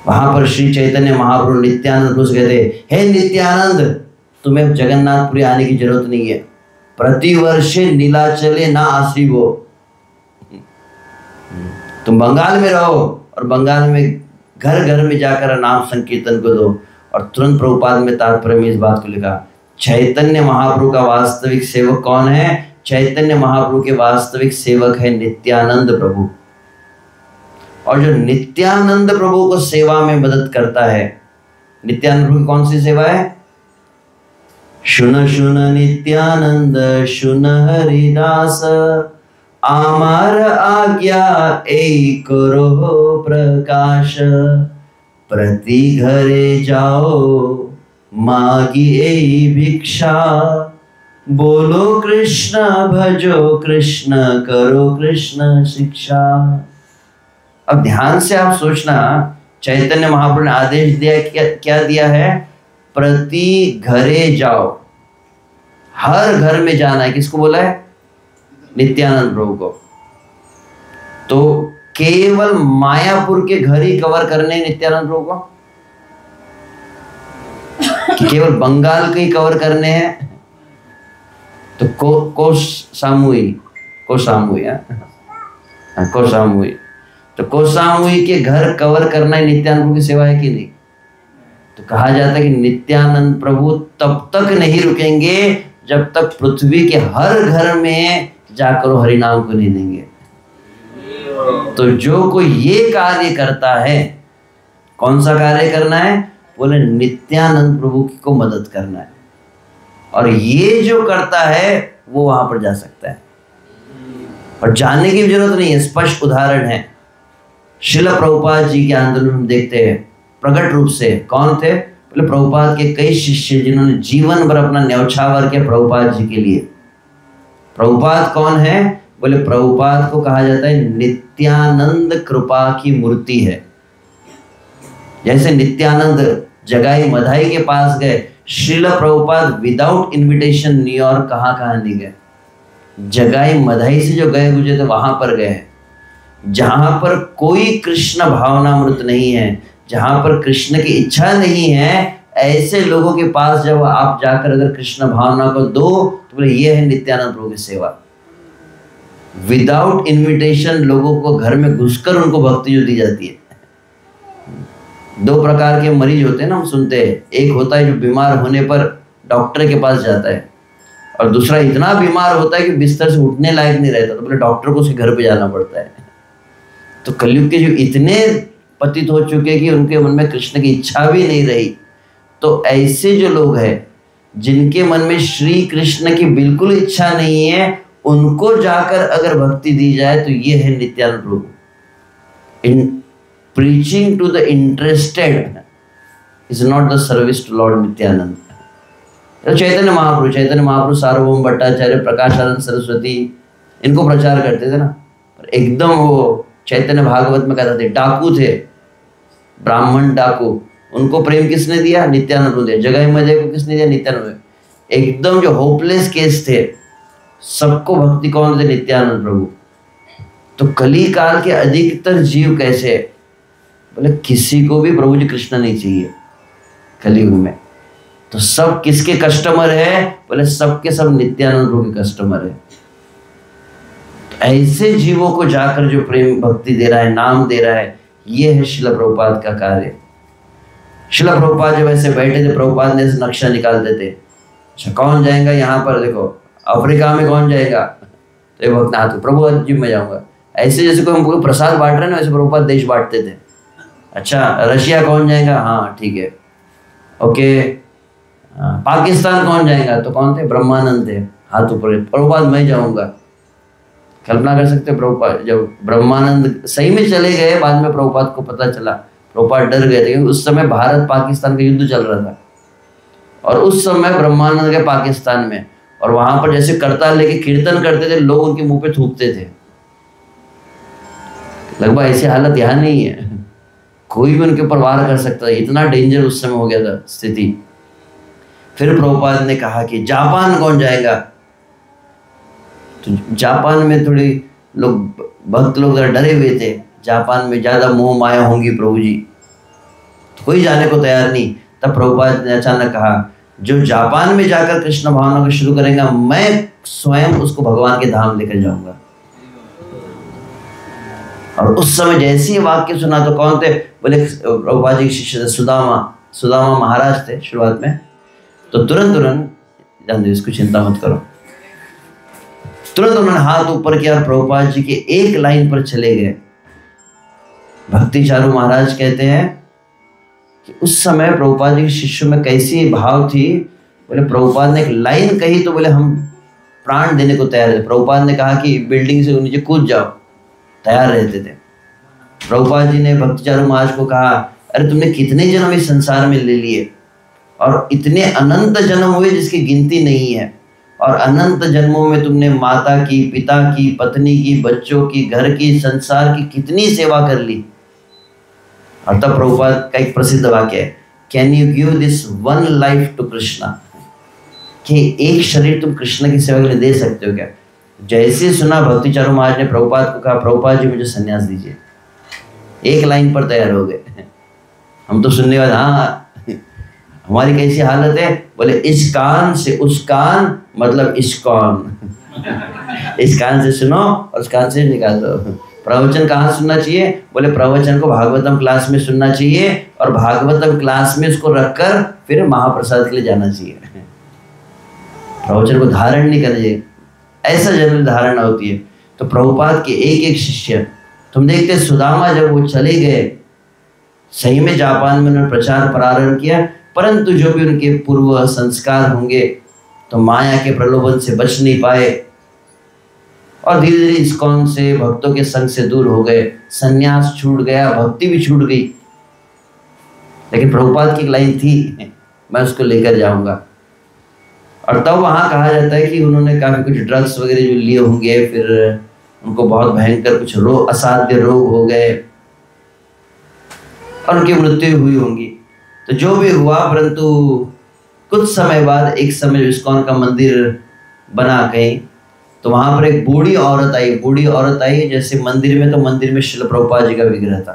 वहां पर श्री चैतन्य महाप्रभु नित्यानंद प्रभु से कहते, हे नित्यानंद, तुम्हें जगन्नाथपुरी आने की जरूरत नहीं है। प्रतिवर्ष नीलाचले ना आश्रिवो। तुम बंगाल में रहो और बंगाल में घर घर में जाकर नाम संकीर्तन को दो। और तुरंत प्रभुपाद में तात्पर्य में इस बात को लिखा, चैतन्य महाप्रभु का वास्तविक सेवक कौन है? चैतन्य महाप्रभु के वास्तविक सेवक है नित्यानंद प्रभु। और जो नित्यानंद प्रभु को सेवा में मदद करता है, नित्यानंद प्रभु की कौन सी सेवा है? शुन शुन नित्यानंद शुन हरिदास, आमार आज्ञा एक करो प्रकाश, प्रति घरे जाओ मागी ए भिक्षा, बोलो कृष्ण भजो कृष्ण करो कृष्ण शिक्षा। अब ध्यान से आप सोचना, चैतन्य महाप्रभु ने आदेश दिया, क्या दिया है? प्रति घरे जाओ, हर घर में जाना है। किसको बोला है? नित्यानंद प्रभु को। तो केवल मायापुर के घर ही कवर करने नित्यानंद प्रभु को, केवल बंगाल के ही कवर करने हैं? तो कोसामुई तो कोसामुई के घर कवर करना ही नित्यानंद प्रभु की सेवा है कि नहीं? तो कहा जाता है कि नित्यानंद प्रभु तब तक नहीं रुकेंगे जब तक पृथ्वी के हर घर में जाकर हरि नाम को नहीं देंगे। तो जो कोई ये कार्य करता है, कौन सा कार्य करना है? बोले नित्यानंद प्रभु को मदद करना है, और ये जो करता है वो वहां पर जा सकता है, और जाने की जरूरत नहीं है। स्पष्ट उदाहरण है, श्रील प्रभुपाद जी के आंदोलन में देखते हैं प्रकट रूप से। कौन थे? बोले प्रभुपाद के कई शिष्य जिन्होंने जीवन भर अपना न्यौछावर किया प्रभुपाद जी के लिए। प्रभुपाद कौन है? बोले प्रभुपाद को कहा जाता है नित्यानंद कृपा की मूर्ति है। जैसे नित्यानंद जगाई मधाई के पास गए, Srila Prabhupada without invitation New York कहाँ नहीं गए, जगाई मधाई से जो गए गुजरे थे वहां पर गए। जहां पर कोई कृष्ण भावनामृत नहीं है, जहां पर कृष्ण की इच्छा नहीं है, ऐसे लोगों के पास जब आप जाकर अगर कृष्ण भावना को दो तो बोले ये है नित्यानंद प्रभु की सेवा। विदाउट इनविटेशन लोगों को घर में घुसकर उनको भक्ति जो दी जाती है। दो प्रकार के मरीज होते हैं ना, हम सुनते हैं। एक होता है जो बीमार होने पर डॉक्टर के पास जाता है, और दूसरा इतना बीमार होता है कि बिस्तर से उठने लायक नहीं रहता, तो बोले डॉक्टर को उसके घर पे जाना पड़ता है। तो कलयुग के जो इतने पतित हो चुके कि उनके मन में कृष्ण की इच्छा भी नहीं रही, तो ऐसे जो लोग हैं जिनके मन में श्री कृष्ण की बिल्कुल इच्छा नहीं है, उनको जाकर अगर भक्ति दी जाए तो ये है नित्यानंद प्रभु। इन preaching to the interested is not the service to Lord Nityanand. तो चैतन्य महाप्रभु सार्वभौम भट्टाचार्य, प्रकाशानंद सरस्वती, इनको प्रचार करते थे ना। पर एकदम वो चैतन्य भागवत में कहते थे, डाकू थे, ब्राह्मण डाकू, उनको प्रेम किसने दिया? नित्यानंद प्रभु दिया। जगाई मधाई को किसने दिया? नित्यानंद। एकदम जो होपलेस केस थे, सबको भक्ति कौन दे? नित्यानंद प्रभु। तो कली काल के अधिकतर जीव कैसे? बोले किसी को भी प्रभु जी कृष्ण नहीं चाहिए कलयुग में। तो सब किसके कस्टमर है? बोले सबके सब नित्यानंद प्रभु के कस्टमर है। तो ऐसे जीवों को जाकर जो प्रेम भक्ति दे रहा है, नाम दे रहा है, ये है श्रील प्रभुपाद का कार्य। श्रील प्रभुपाद जब ऐसे बैठे थे, प्रभुपाद ने नक्शा निकालते थे। अच्छा कौन जाएगा यहाँ पर? देखो अफ्रीका में कौन जाएगा? तो ये भक्त हाथ, प्रभु जी मैं जाऊंगा। ऐसे जैसे कोई हमको प्रसाद बांट रहे हैं ना, वैसे प्रभुपाद देश बांटते थे। अच्छा रशिया कौन जाएगा? हाँ ठीक है, ओके। पाकिस्तान कौन जाएगा? तो कौन थे? ब्रह्मानंद थे, हाथ ऊपर। प्रभुपाद मैं जाऊंगा। कल्पना कर सकते प्रभुपाद जब ब्रह्मानंद सही में चले गए, बाद में प्रभुपाद को पता चला, प्रभुपाद डर गए थे क्योंकि उस समय भारत पाकिस्तान का युद्ध चल रहा था, और उस समय ब्रह्मानंद गए पाकिस्तान में, और वहां पर जैसे करताल लेके कीर्तन करते थे, लोग उनके मुंह पे थूकते थे। लगभग ऐसी हालत यहाँ नहीं है, कोई भी उनके ऊपर वार कर सकता है, इतना डेंजर उस समय हो गया था स्थिति। फिर प्रभुपाद ने कहा कि जापान कौन जाएगा? तो जापान में थोड़ी लोग भक्त लोग डरे हुए थे, जापान में ज़्यादा मोह माया होंगी प्रभु जी, तो कोई जाने को तैयार नहीं। तब प्रभुपाद ने अचानक कहा जो जापान में जाकर कृष्ण भावना को शुरू करेगा, मैं स्वयं उसको भगवान के धाम लेकर जाऊंगा। और उस समय जैसे ही वाक्य सुना तो कौन थे? बोले प्रभुपाद जी के शिष्य थे सुदामा महाराज थे शुरुआत में। तो तुरंत जान दो, इसको चिंता मत करो, तुरंत उन्होंने हाथ ऊपर किया और प्रभुपाद जी के एक लाइन पर चले गए। भक्ति चारू महाराज कहते हैं कि उस समय प्रभुपाद जी के शिष्यों में कैसी भाव थी, बोले प्रभुपाद ने एक लाइन कही तो बोले हम प्राण देने को तैयार थे। प्रभुपाद ने कहा कि बिल्डिंग से नीचे कूद जाओ, तैयार रहते थे। प्रभुपाद जी ने भक्ति चारू महाराज को कहा, अरे तुमने कितने जन्म इस संसार में ले लिए और इतने अनंत जन्म हुए जिसकी गिनती नहीं है, और अनंत जन्मों में तुमने माता की, पिता की, पत्नी की, बच्चों की, घर की, संसार की कितनी सेवा कर ली। और तब प्रभुपाद का एक प्रसिद्ध वाक्य है, can you give this one life to Krishna, कि एक शरीर तुम कृष्ण की सेवा के लिए दे सकते हो क्या? जैसे सुना भक्ति चारू महाराज ने प्रभुपाद को कहा, प्रभुपाद जी मुझे संन्यास दीजिए, एक लाइन पर तैयार हो गए। हम तो सुनने वाले, हाँ हमारी कैसी हालत है, बोले इस कान से उस कान मतलब इस्कॉन, इस कान से सुनो और उस कान से निकाल दो। प्रवचन कहाँ सुनना चाहिए, बोले प्रवचन को भागवतम क्लास में सुनना चाहिए और भागवतम क्लास में उसको रखकर फिर महाप्रसाद के लिए जाना चाहिए। प्रवचन को धारण नहीं करना चाहिए, ऐसा जनरल धारणा होती है। तो प्रभुपाद के एक एक शिष्य, तुम देखते सुदामा जब वो चले गए, सही में जापान में उन्होंने प्रचार प्रारंभ किया, परंतु जो भी उनके पूर्व संस्कार होंगे तो माया के प्रलोभन से बच नहीं पाए और धीरे धीरे इस्कॉन से, भक्तों के संग से दूर हो गए, संन्यास छूट गया, भक्ति भी छूट गई। लेकिन प्रभुपाद की एक लाइन थी, मैं उसको लेकर जाऊंगा। और तब वहाँ कहा जाता है कि उन्होंने काफ़ी कुछ ड्रग्स वगैरह जो लिए होंगे, फिर उनको बहुत भयंकर कुछ असाध्य रोग हो गए और उनकी मृत्यु हुई होंगी। तो जो भी हुआ, परंतु कुछ समय बाद एक समय इस्कॉन का मंदिर बना कहीं, तो वहाँ पर एक बूढ़ी औरत आई। जैसे मंदिर में, तो मंदिर में श्रील प्रभुपाद जी का विग्रह था।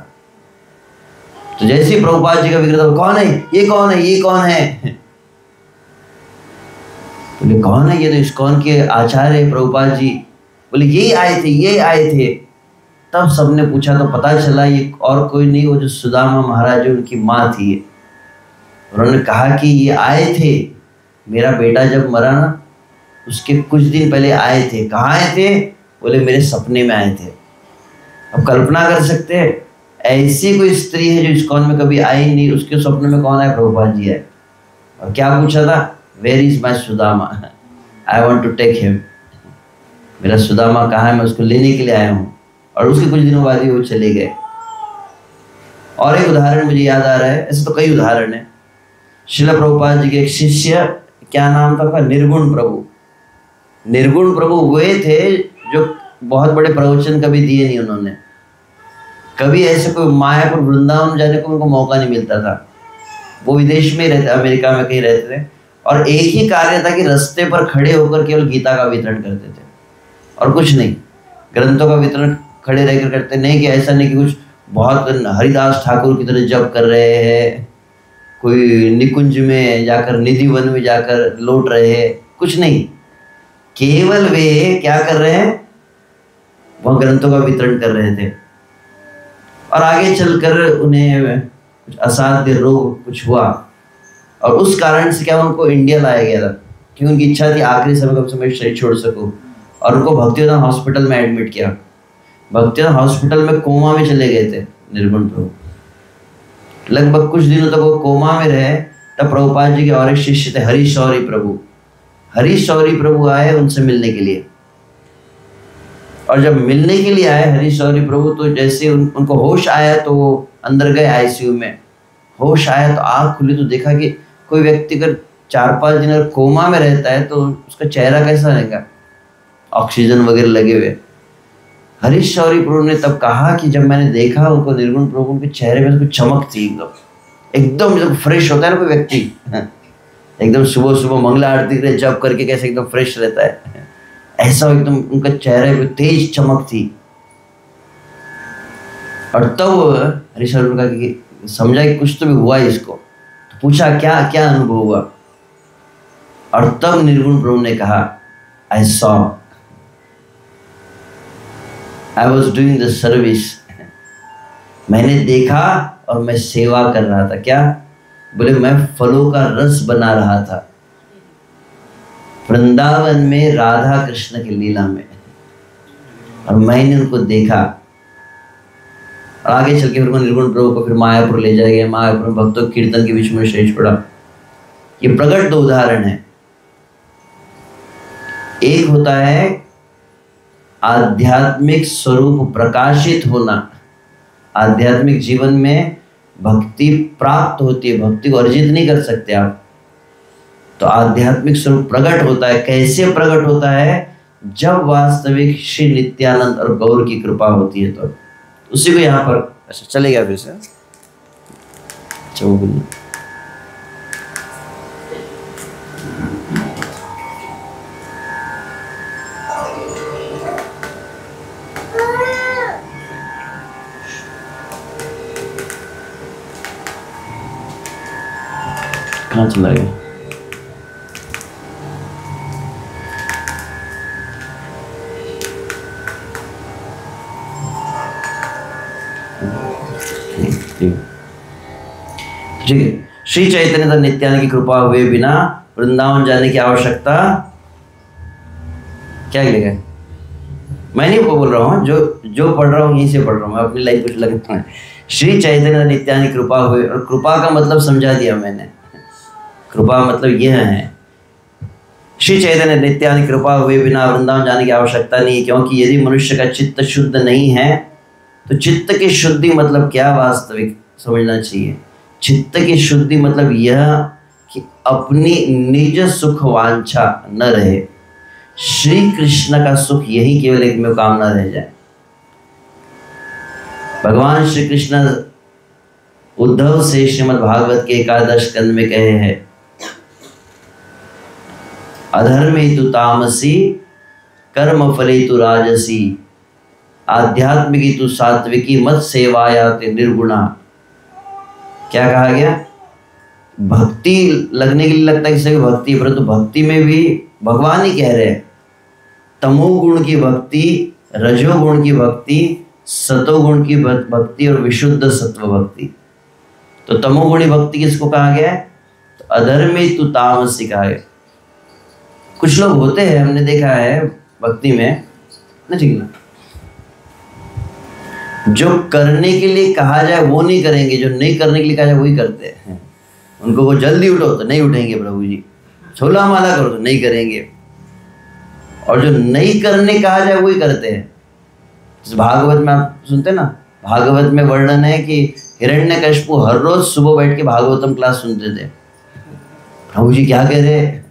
तो जैसे प्रभुपाद जी का विग्रह था, कौन है ये, कौन है ये, कौन है? बोले कौन है? ये तो इस्कॉन के आचार्य है प्रभुपाद जी। बोले ये आए थे। तब सबने पूछा तो पता चला ये और कोई नहीं, वो जो सुदामा महाराज उनकी माँ थी। उन्होंने कहा कि ये आए थे, मेरा बेटा जब मरा ना उसके कुछ दिन पहले आए थे। कहाँ आए थे? बोले मेरे सपने में आए थे। अब कल्पना कर सकते हैं, ऐसी कोई स्त्री है जो इस्कॉन में कभी आई नहीं, उसके सपने में कौन आए? प्रभुपाद जी आए। और क्या पूछा था? Where is my Sudama, I want to take him. मेरा सुदामा कहाँ है, मैं उसको लेने के लिए आया हूँ। और उसके कुछ दिनों बाद ही वो चले गए। और एक उदाहरण मुझे याद आ रहा है, ऐसे तो कई उदाहरण है। श्रील प्रभुपाद जी के एक शिष्य, क्या नाम था? निर्गुण प्रभु। निर्गुण प्रभु वे थे जो बहुत बड़े प्रवचन कभी दिए नहीं उन्होंने, कभी ऐसे कोई मायापुर वृंदावन जाने को उनको मौका नहीं मिलता था। वो विदेश में रहते, अमेरिका में कहीं रहते थे, और एक ही कार्य था कि रास्ते पर खड़े होकर केवल गीता का वितरण करते थे और कुछ नहीं। ग्रंथों का वितरण खड़े रहकर करते, नहीं कि ऐसा नहीं कि कुछ बहुत हरिदास ठाकुर की तरह जप कर रहे हैं, कोई निकुंज में जाकर, निधि वन में जाकर लौट रहे हैं, कुछ नहीं। केवल वे क्या कर रहे हैं? वह ग्रंथों का वितरण कर रहे थे। और आगे चलकर उन्हें कुछ असाध्य रोग कुछ हुआ, और उस कारण से क्या उनको इंडिया लाया गया था, क्योंकि उनकी इच्छा थी आखिरी समय कब समय शरीर छोड़ सकूं। और उनको भक्तिवेदांत हॉस्पिटल में एडमिट किया। भक्तिवेदांत हॉस्पिटल में कोमा में चले गए थे निर्गुण प्रभु। लगभग कुछ दिनों तक वो कोमा में रहे। तब प्रभुपाद जी के और एक शिष्य थे हरीश शौरी प्रभु। हरीश शौरी प्रभु आए उनसे मिलने के लिए, और जब मिलने के लिए आए हरीश शौरी प्रभु, तो जैसे उनको होश आया तो वो अंदर गए आईसीयू में। होश आया तो आँख खुली तो देखा कि कोई व्यक्ति अगर 4-5 दिन अगर कोमा में रहता है तो उसका चेहरा कैसा रहेगा, ऑक्सीजन वगैरह लगे हुए। हरीश शौरी प्रभु ने तब कहा कि जब मैंने देखा उनको निर्गुण प्रभु के चेहरे में कुछ चमक थी, एकदम जब फ्रेश होता है ना कोई व्यक्ति, एकदम सुबह सुबह मंगला आरती करे जप करके कैसे एकदम फ्रेश रहता है, ऐसा एकदम उनका चेहरे पे तेज चमक थी। और तब हरीश शौरी प्रभु ने कहा कि समझा कि कुछ तो भी हुआ इसको। तो पूछा क्या क्या अनुभव हुआ, और तब निर्गुण प्रभु ने कहा I saw, I was doing the service. मैंने देखा और मैं सेवा कर रहा था। क्या बोले? मैं फलों का रस बना रहा था वृंदावन में राधा कृष्ण की लीला में, और मैंने उनको देखा। और आगे चल के फिर निर्गुण प्रभु को फिर मायापुर ले जाया गया। मायापुर में भक्तों कीर्तन के बीच में शरीर छोड़ा। ये प्रकट दो उदाहरण है। एक होता है आध्यात्मिक स्वरूप प्रकाशित होना, आध्यात्मिक जीवन में भक्ति प्राप्त होती है, भक्ति को अर्जित नहीं कर सकते आप। तो आध्यात्मिक स्वरूप प्रकट होता है। कैसे प्रकट होता है? जब वास्तविक श्री नित्यानंद और गौर की कृपा होती है तो उसी को यहाँ पर अच्छा चलेगा फिर से। अच्छा वो बोलिए। कहाँ चला गया? ठीक है। श्री चैतन्य नित्यानंद की कृपा हुए बिना वृंदावन जाने की आवश्यकता क्या लिखा है? मैं नहीं बोल रहा हूँ, जो पढ़ रहा हूँ यहीं से पढ़ रहा हूँ, मैं अपनी लाइफ कुछ लगता है। श्री चैतन्य नित्यानंद की कृपा हुए, और कृपा का मतलब समझा दिया मैंने। कृपा मतलब यह है, श्री चैतन्य नित्यानंद की कृपा हुए बिना वृंदावन जाने की आवश्यकता नहीं, क्योंकि यदि मनुष्य का चित्त शुद्ध नहीं है तो चित्त की शुद्धि मतलब क्या वास्तविक समझना चाहिए। चित्त की शुद्धि मतलब यह कि अपनी निज सुख वांछा न रहे, श्री कृष्ण का सुख यही केवल एक में कामना रह जाए। भगवान श्री कृष्ण उद्धव से श्रीमद् भागवत के एकादश स्कंद में कहे हैं, अधर्मे तु तामसी कर्म फले तु राजसी आध्यात्मिकी तु सात्विकी मत सेवाया ते निर्गुणा। क्या कहा गया? भक्ति लगने के लिए लगता है किसी भक्ति, परंतु भक्ति में भी भगवान ही कह रहे हैं तमोगुण की भक्ति, रजोगुण की भक्ति, सतोगुण की भक्ति और विशुद्ध सत्व भक्ति। तो तमोगुणी भक्ति किसको कहा गया है? तो अधर्मे तु तामसी कहा गया। कुछ लोग होते हैं, हमने देखा है भक्ति में ना, ठीक है, जो करने के लिए कहा जाए वो नहीं करेंगे, जो नहीं करने के लिए कहा जाए वही करते हैं। उनको वो जल्दी उठो तो नहीं उठेंगे, प्रभु जी 16 माला करो तो नहीं करेंगे, और जो नहीं करने कहा जाए वही करते हैं। भागवत में आप सुनते ना, भागवत में वर्णन है कि हिरण्यकशिपु हर रोज सुबह बैठ के भागवतम क्लास सुनते थे। प्रभु जी क्या कह रहे हैं?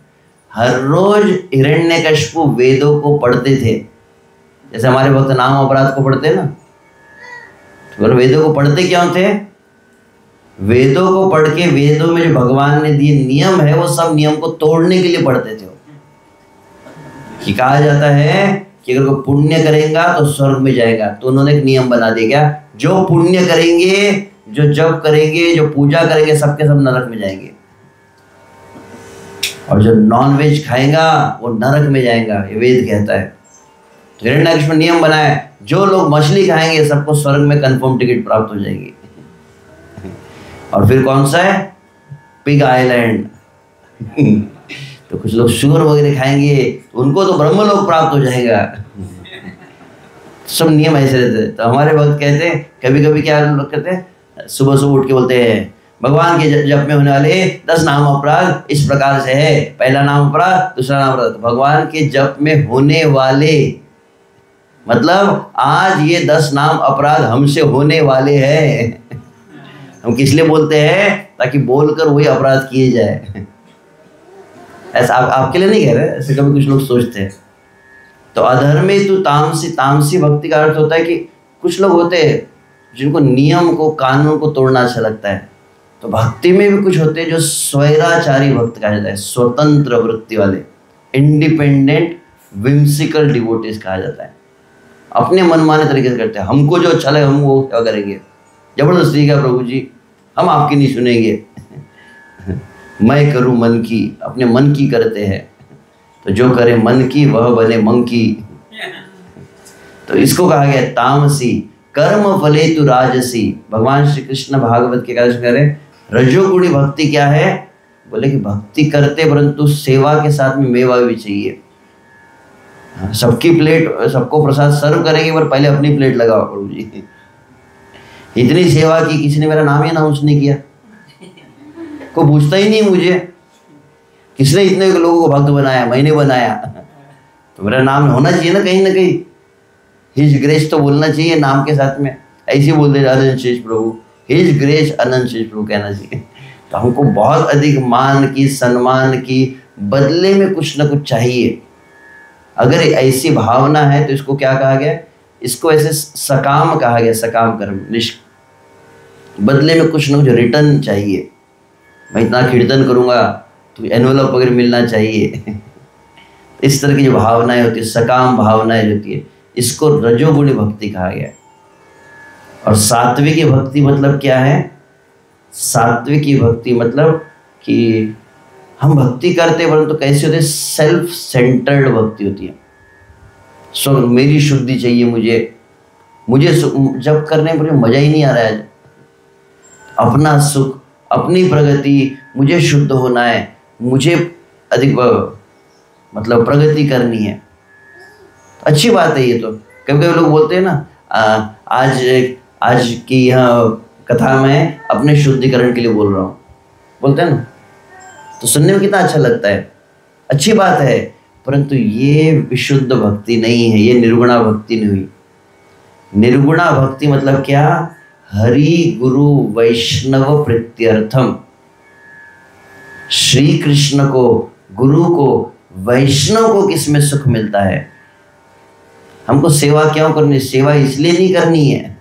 हर रोज हिरण्यकशिपु वेदों को पढ़ते थे, जैसे हमारे भक्त नाम अपराध को पढ़ते हैं ना। तो वेदों को पढ़ते क्यों थे? वेदों को पढ़ के वेदों में जो भगवान ने दिए नियम है वो सब नियम को तोड़ने के लिए पढ़ते थे। कि कहा जाता है कि अगर कोई पुण्य करेगा तो स्वर्ग में जाएगा, तो उन्होंने एक नियम बना दिया, क्या जो पुण्य करेंगे, जो जप करेंगे, जो पूजा करेंगे, सबके सब नरक में जाएंगे, और जो नॉन वेज खाएगा वो नरक में जाएगा, ये वेद कहता है। तो हिरण्यकशिप में नियम बनाया, जो लोग मछली खाएंगे सबको स्वर्ग में कंफर्म टिकट प्राप्त हो जाएगी। और फिर कौन सा है? Pig island. तो कुछ लोग शुगर वगैरह खाएंगे, उनको तो ब्रह्मलोक प्राप्त हो जाएगा। सब नियम ऐसे रहते। तो हमारे भक्त कहते हैं, कभी कभी क्या लोग कहते हैं, सुबह सुबह उठ के बोलते हैं भगवान के जप में होने वाले 10 नाम अपराध इस प्रकार से है, पहला नाम अपराध, दूसरा नाम अपराध। भगवान के जप में होने वाले मतलब आज ये 10 नाम अपराध हमसे होने वाले हैं। हम किस लिए बोलते हैं? ताकि बोलकर वही अपराध किए जाए। ऐसा आपके लिए नहीं कह रहे, ऐसे कभी कुछ लोग सोचते हैं। तो अधर्मे तु तामसी, तामसी भक्ति का अर्थ होता है कि कुछ लोग होते हैं जिनको नियम को, कानून को तोड़ना अच्छा लगता है। तो भक्ति में भी कुछ होते हैं जो स्वैराचारी भक्त कहा जाता है, स्वतंत्र वृत्ति वाले, इंडिपेंडेंट विम्सिकल डिवोटीज कहा जाता है। अपने मनमाने तरीके से करते हैं, हमको जो अच्छा लगे हम वो क्या करेंगे, जबरदस्ती का प्रभु जी हम आपकी नहीं सुनेंगे। मैं करूं मन की, अपने मन की करते हैं। तो जो करे मन की वह बने मंकी। तो इसको कहा गया तामसी। कर्म फले तु राजसी। भगवान श्री कृष्ण भागवत के कार्य करें, रजोगुणी भक्ति क्या है? बोले कि भक्ति करते परंतु सेवा के साथ में मेवा भी चाहिए। सबकी प्लेट, सबको प्रसाद सर्व करेंगे पर पहले अपनी प्लेट लगाओ प्रभु जी। इतनी सेवा की, किसी ने मेरा नाम ही अनाउंस नहीं किया, कोई पूछता ही नहीं मुझे, किसने इतने लोगों को भक्त बनाया? मैंने बनाया। तो मेरा नाम होना चाहिए ना कहीं। हिज ग्रेस तो बोलना चाहिए नाम के साथ में। ऐसे बोल दे अनंत शेष प्रभु, हिज ग्रेस अनंत शेष प्रभु कहना चाहिए। तो हमको बहुत अधिक मान की, सम्मान की बदले में कुछ ना कुछ चाहिए। अगर ऐसी भावना है तो इसको क्या कहा गया? इसको ऐसे सकाम कहा गया, सकाम कर्म। बदले में कुछ ना कुछ रिटर्न चाहिए। मैं इतना कीर्तन करूँगा तो एनवलप वगैरह मिलना चाहिए। इस तरह की जो भावनाएं होती है, सकाम भावनाएं जो होती है, इसको रजोगुणी भक्ति कहा गया। और सात्विकी भक्ति मतलब क्या है? सात्विकी भक्ति मतलब कि हम भक्ति करते परंतु कैसे होते? सेल्फ सेंटर्ड भक्ति होती है। सो मेरी शुद्धि चाहिए, मुझे जब करने पर मजा ही नहीं आ रहा है। अपना सुख, अपनी प्रगति, मुझे शुद्ध होना है, मुझे अधिक मतलब प्रगति करनी है। अच्छी बात है ये तो। कभी कभी लोग बोलते हैं ना, आज की यह कथा में अपने शुद्धिकरण के लिए बोल रहा हूँ, बोलते हैं ना, तो सुनने में कितना अच्छा लगता है। अच्छी बात है, परंतु ये विशुद्ध भक्ति नहीं है, ये निर्गुणा भक्ति नहीं हुई। निर्गुणा भक्ति मतलब क्या? हरि गुरु वैष्णव प्रीत्यर्थम। श्री कृष्ण को, गुरु को, वैष्णव को किसमें सुख मिलता है? हमको सेवा क्यों करनी? सेवा इसलिए नहीं करनी है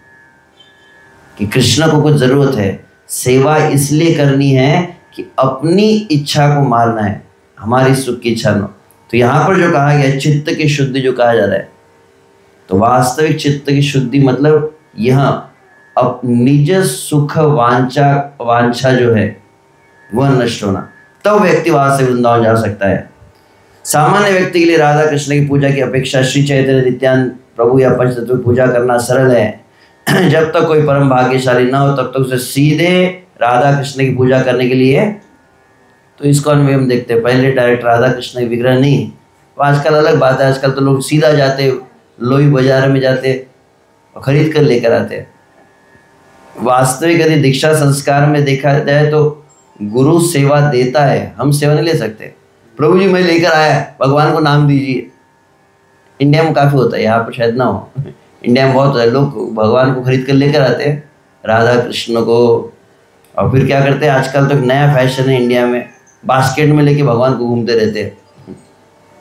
कि कृष्ण को कुछ जरूरत है। सेवा इसलिए करनी है कि अपनी इच्छा को मारना है, हमारी सुख की इच्छा न। तो यहाँ पर जो कहा गया चित्त की शुद्धि जो कहा जा रहा है, तो वास्तविक चित्त की शुद्धि मतलब यह अब निज सुख वांछा जो है वह नष्ट होना, तब व्यक्ति वहां से वृंदावन जा सकता है। सामान्य व्यक्ति के लिए राधा कृष्ण की पूजा की अपेक्षा श्री चैतन्य नित्यानंद प्रभु या पंचतत्व की पूजा करना सरल है। जब तक कोई परम भाग्यशाली न हो तब तक उसे सीधे राधा कृष्ण की पूजा करने के लिए, तो इसको में हम देखते हैं पहले डायरेक्ट राधा कृष्ण की विग्रह नहीं। तो आजकल अलग बात है, आजकल तो लोग सीधा जाते, लोही बाजार में जाते और खरीद कर लेकर आते। वास्तविक यदि दीक्षा संस्कार में देखा जाए तो गुरु सेवा देता है, हम सेवा नहीं ले सकते। प्रभु जी मैं लेकर आया, भगवान को नाम दीजिए। इंडिया में काफ़ी होता है, यहाँ पर शायद ना हो। इंडिया में बहुत लोग भगवान को खरीद कर लेकर आते हैं, राधा कृष्ण को, और फिर क्या करते हैं, आजकल तो एक नया फैशन है इंडिया में, बास्केट में लेके भगवान को घूमते रहते हैं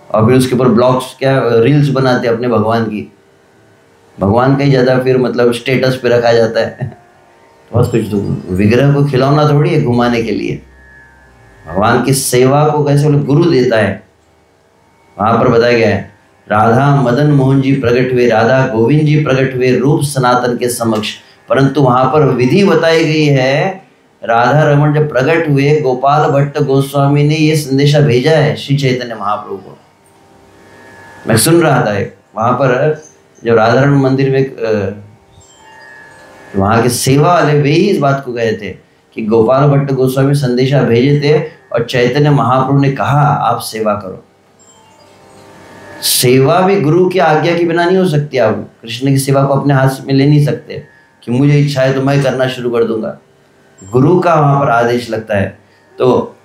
और फिर उसके ऊपर ब्लॉग्स क्या रील्स बनाते हैं अपने भगवान की। भगवान का ही ज़्यादा फिर मतलब स्टेटस पे रखा जाता है। बहुत कुछ। तो विग्रह को खिलौना थोड़ी है घुमाने के लिए, भगवान की सेवा को कैसे बोले गुरु देता है। वहाँ पर बताया गया है राधा मदन मोहन जी प्रकट हुए, राधा गोविंद जी प्रकट हुए रूप सनातन के समक्ष, परंतु वहाँ पर विधि बताई गई है। राधा रमन जब प्रकट हुए, गोपाल भट्ट गोस्वामी ने ये संदेशा भेजा है श्री चैतन्य महाप्रभु को। मैं सुन रहा था वहाँ पर जब राधा रमन मंदिर में वहाँ के सेवा वाले वे ही इस बात को कहे थे कि गोपाल भट्ट गोस्वामी संदेशा भेजे थे और चैतन्य महाप्रभु ने कहा आप सेवा करो। सेवा भी गुरु की आज्ञा के बिना नहीं हो सकती। आप कृष्ण की सेवा को अपने हाथ में ले नहीं सकते कि मुझे इच्छा है तो मैं करना शुरू कर दूंगा। गुरु का वहाँ पर आदेश लगता है। तो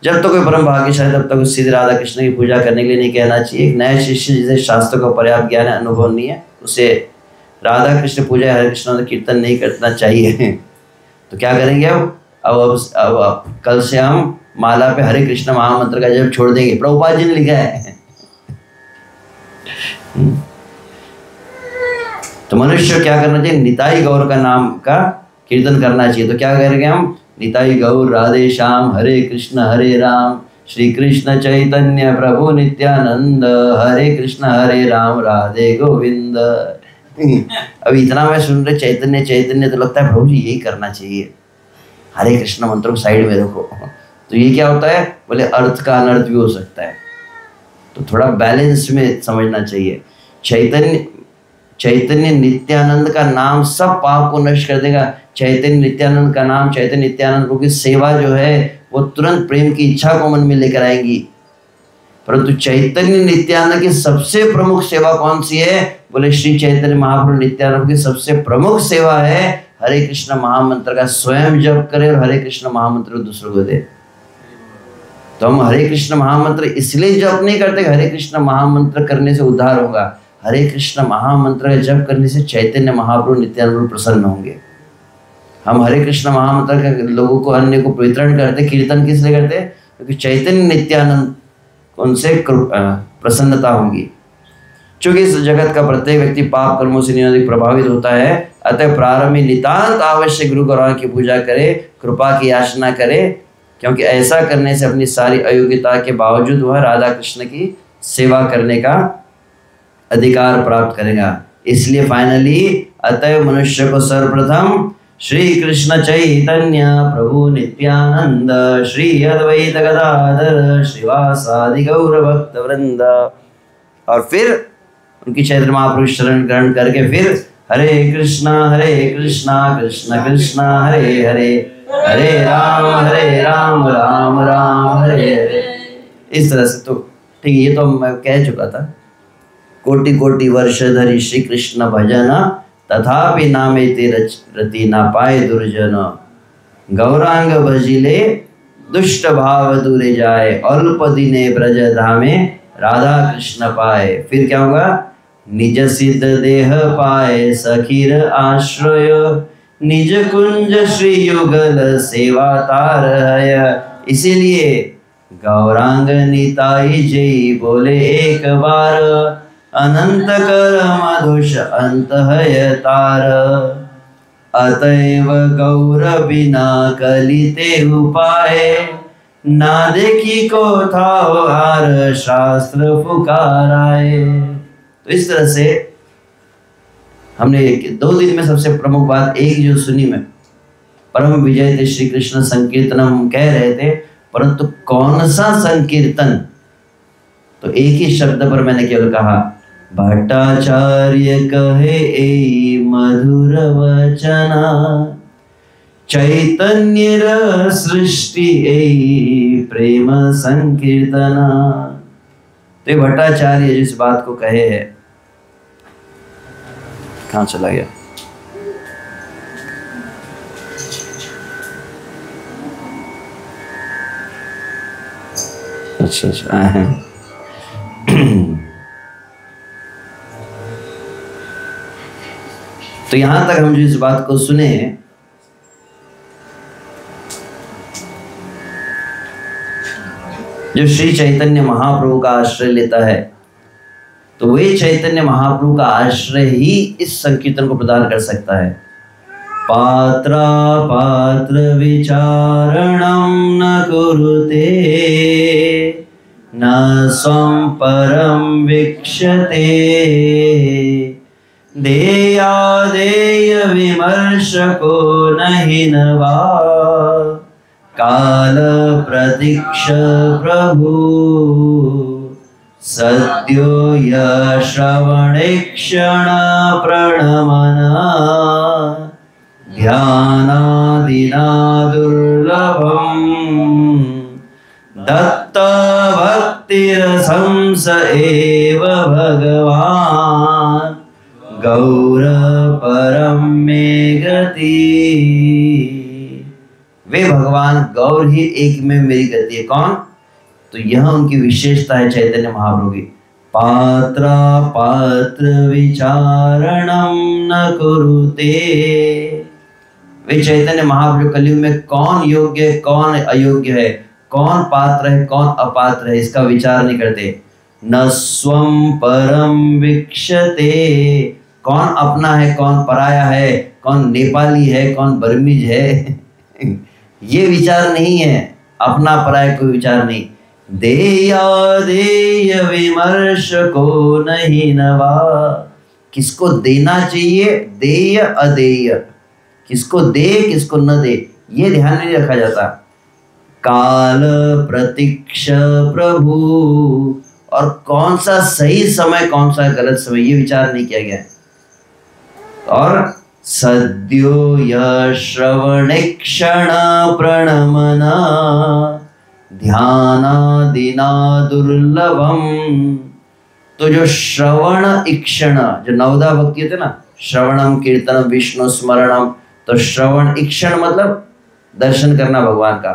जब तक कोई परम भाग्यशाली तब तक सीधे राधा कृष्ण की पूजा करने के लिए नहीं कहना चाहिए। एक नया शिष्य जिसे शास्त्र का पर्याप्त ज्ञान है, अनुभव नहीं है, उसे राधा कृष्ण पूजा हरे कृष्ण कीर्तन नहीं करना चाहिए। तो क्या करेंगे अब कल से हम माला पे हरे कृष्ण महामंत्र का जब छोड़ देंगे। प्रभुपाद जी ने लिखा है। तो मनुष्य क्या करना चाहिए? निताई गौर का नाम का कीर्तन करना चाहिए। तो क्या करेंगे हम? निताई गौर राधे श्याम हरे कृष्ण राम श्री कृष्ण चैतन्य प्रभु नित्यानंद हरे कृष्ण हरे राम राधे गोविंद। अभी इतना मैं सुन रहे चैतन्य चैतन्य, तो लगता है प्रभु जी यही करना चाहिए, हरे कृष्ण मंत्र को साइड में रखो। तो ये क्या होता है? बोले अर्थ का अनर्थ भी हो सकता है, तो थोड़ा बैलेंस में समझना चाहिए। चैतन्य नित्यानंद का नाम सब पाप को नष्ट कर देगा। चैतन्य नित्यानंद का नाम, चैतन्य नित्यानंद प्रभु की सेवा जो है वो तुरंत प्रेम की इच्छा को मन में लेकर आएगी। परंतु चैतन्य नित्यानंद की सबसे प्रमुख सेवा कौन सी है? बोले श्री चैतन्य महाप्रभु नित्यानंद की सबसे प्रमुख सेवा है हरे कृष्ण महामंत्र का स्वयं जप करे और हरे कृष्ण महामंत्र दूसरों को दे। तो हम हरे कृष्ण महामंत्र इसलिए जप नहीं करते कि हरे कृष्ण महामंत्र करने से उद्धार होगा। हरे कृष्ण महामंत्र का जप करने से चैतन्य महाप्रभु नित्यानंद प्रसन्न होंगे। हम हरे कृष्ण महामंत्र के लोगों को, अन्य को वितरण करते, कीर्तन किस लिए करते? क्योंकि चैतन्य नित्यानंद उनसे प्रसन्नता होगी। चूंकि इस जगत का प्रत्येक व्यक्ति पाप कर्मों से निरंतर प्रभावित होता है, अतः प्रारंभ में नितांत आवश्यक गुरु गौरव की पूजा करे, कृपा की याचना करे, क्योंकि ऐसा करने से अपनी सारी अयोग्यता के बावजूद वह राधा कृष्ण की सेवा करने का अधिकार प्राप्त करेगा। इसलिए फाइनली अतः मनुष्य को सर्वप्रथम श्री कृष्ण चैतन्य प्रभु नित्यानंद श्री अद्वैत गदाधर श्रीवासादि गौर भक्त वृंद, और फिर उनकी चैतन्य महाप्रभु शरण ग्रहण करके फिर हरे कृष्णा कृष्ण कृष्ण हरे हरे, हरे राम राम राम हरे हरे। इस तरह से तो ठीक है, ये तो मैं कह चुका था। कोटि कोटि वर्ष धरि श्री कृष्ण भजन, तथापि नामे ते रति ना पाए दुर्जन। गौरांग भजिले दुष्ट भाव दूरे जाए, अल्प दिने ब्रज धामे राधा कृष्ण पाए। फिर क्या होगा? निज सिद्ध देह पाए सखीर आश्रय, निज कुंज श्री युगल सेवा तार है। इसीलिए गौरांग निताई जय बोले एक बार, अनंत कर मधुष अंत है तार। अतएव गौर बिना कलिते उपाय, ना देखी को था हार शास्त्र पुकाराए। तो इस तरह से हमने 2 दिन में सबसे प्रमुख बात एक जो सुनी में, परम विजय थे श्री कृष्ण संकीर्तन हम कह रहे थे, परंतु कौन सा संकीर्तन? तो एक ही शब्द पर मैंने केवल कहा, भट्टाचार्य कहे ए मधुर वचना, चैतन्य सृष्टि ए प्रेम संकीर्तना। तो भट्टाचार्य जिस बात को कहे है, कहाँ चला गया? अच्छा तो यहां तक हम जो इस बात को सुने, जो श्री चैतन्य महाप्रभु का आश्रय लेता है, तो वही चैतन्य महाप्रभु का आश्रय ही इस संकीर्तन को प्रदान कर सकता है। पात्रा पात्र विचारणं न कुरुते, न स्वं परं वीक्षते, देयादेय विमर्शको नहि न वा, काल प्रतीक्ष प्रभु, सद्यो यश्रवणे क्षण प्रणमना, ध्यानादिना दुर्लभम्, दत्त भक्तिरसंस एव भगवान्, गौर परम में गति। वे भगवान गौर ही एक में मेरी गति है। कौन? तो यह उनकी विशेषता है चैतन्य महाप्रभु की। पात्रा पात्र विचारणं न कुरुते। वे चैतन्य महाप्रभु कलयुग में कौन योग्य है, कौन अयोग्य है, कौन पात्र है, कौन अपात्र है, इसका विचार नहीं करते। न स्वं परम वीक्षते, कौन अपना है, कौन पराया है, कौन नेपाली है, कौन बर्मीज है, ये विचार नहीं है। अपना पराया कोई विचार नहीं। देया देय विमर्श को नहीं नवा, किसको देना चाहिए, देय अदेय, किसको दे किसको न दे, ये ध्यान नहीं रखा जाता। काल प्रतीक्ष प्रभु, और कौन सा सही समय कौन सा गलत समय, ये विचार नहीं किया गया। और सद्यो यश्रवणे क्षण प्रणमना, ध्यानादिना दुर्लभम। तो जो श्रवण इक्षण, जो नवदा भक्ति होते ना, श्रवणम कीर्तनम विष्णु स्मरणम, तो श्रवण इक्षण मतलब दर्शन करना भगवान का,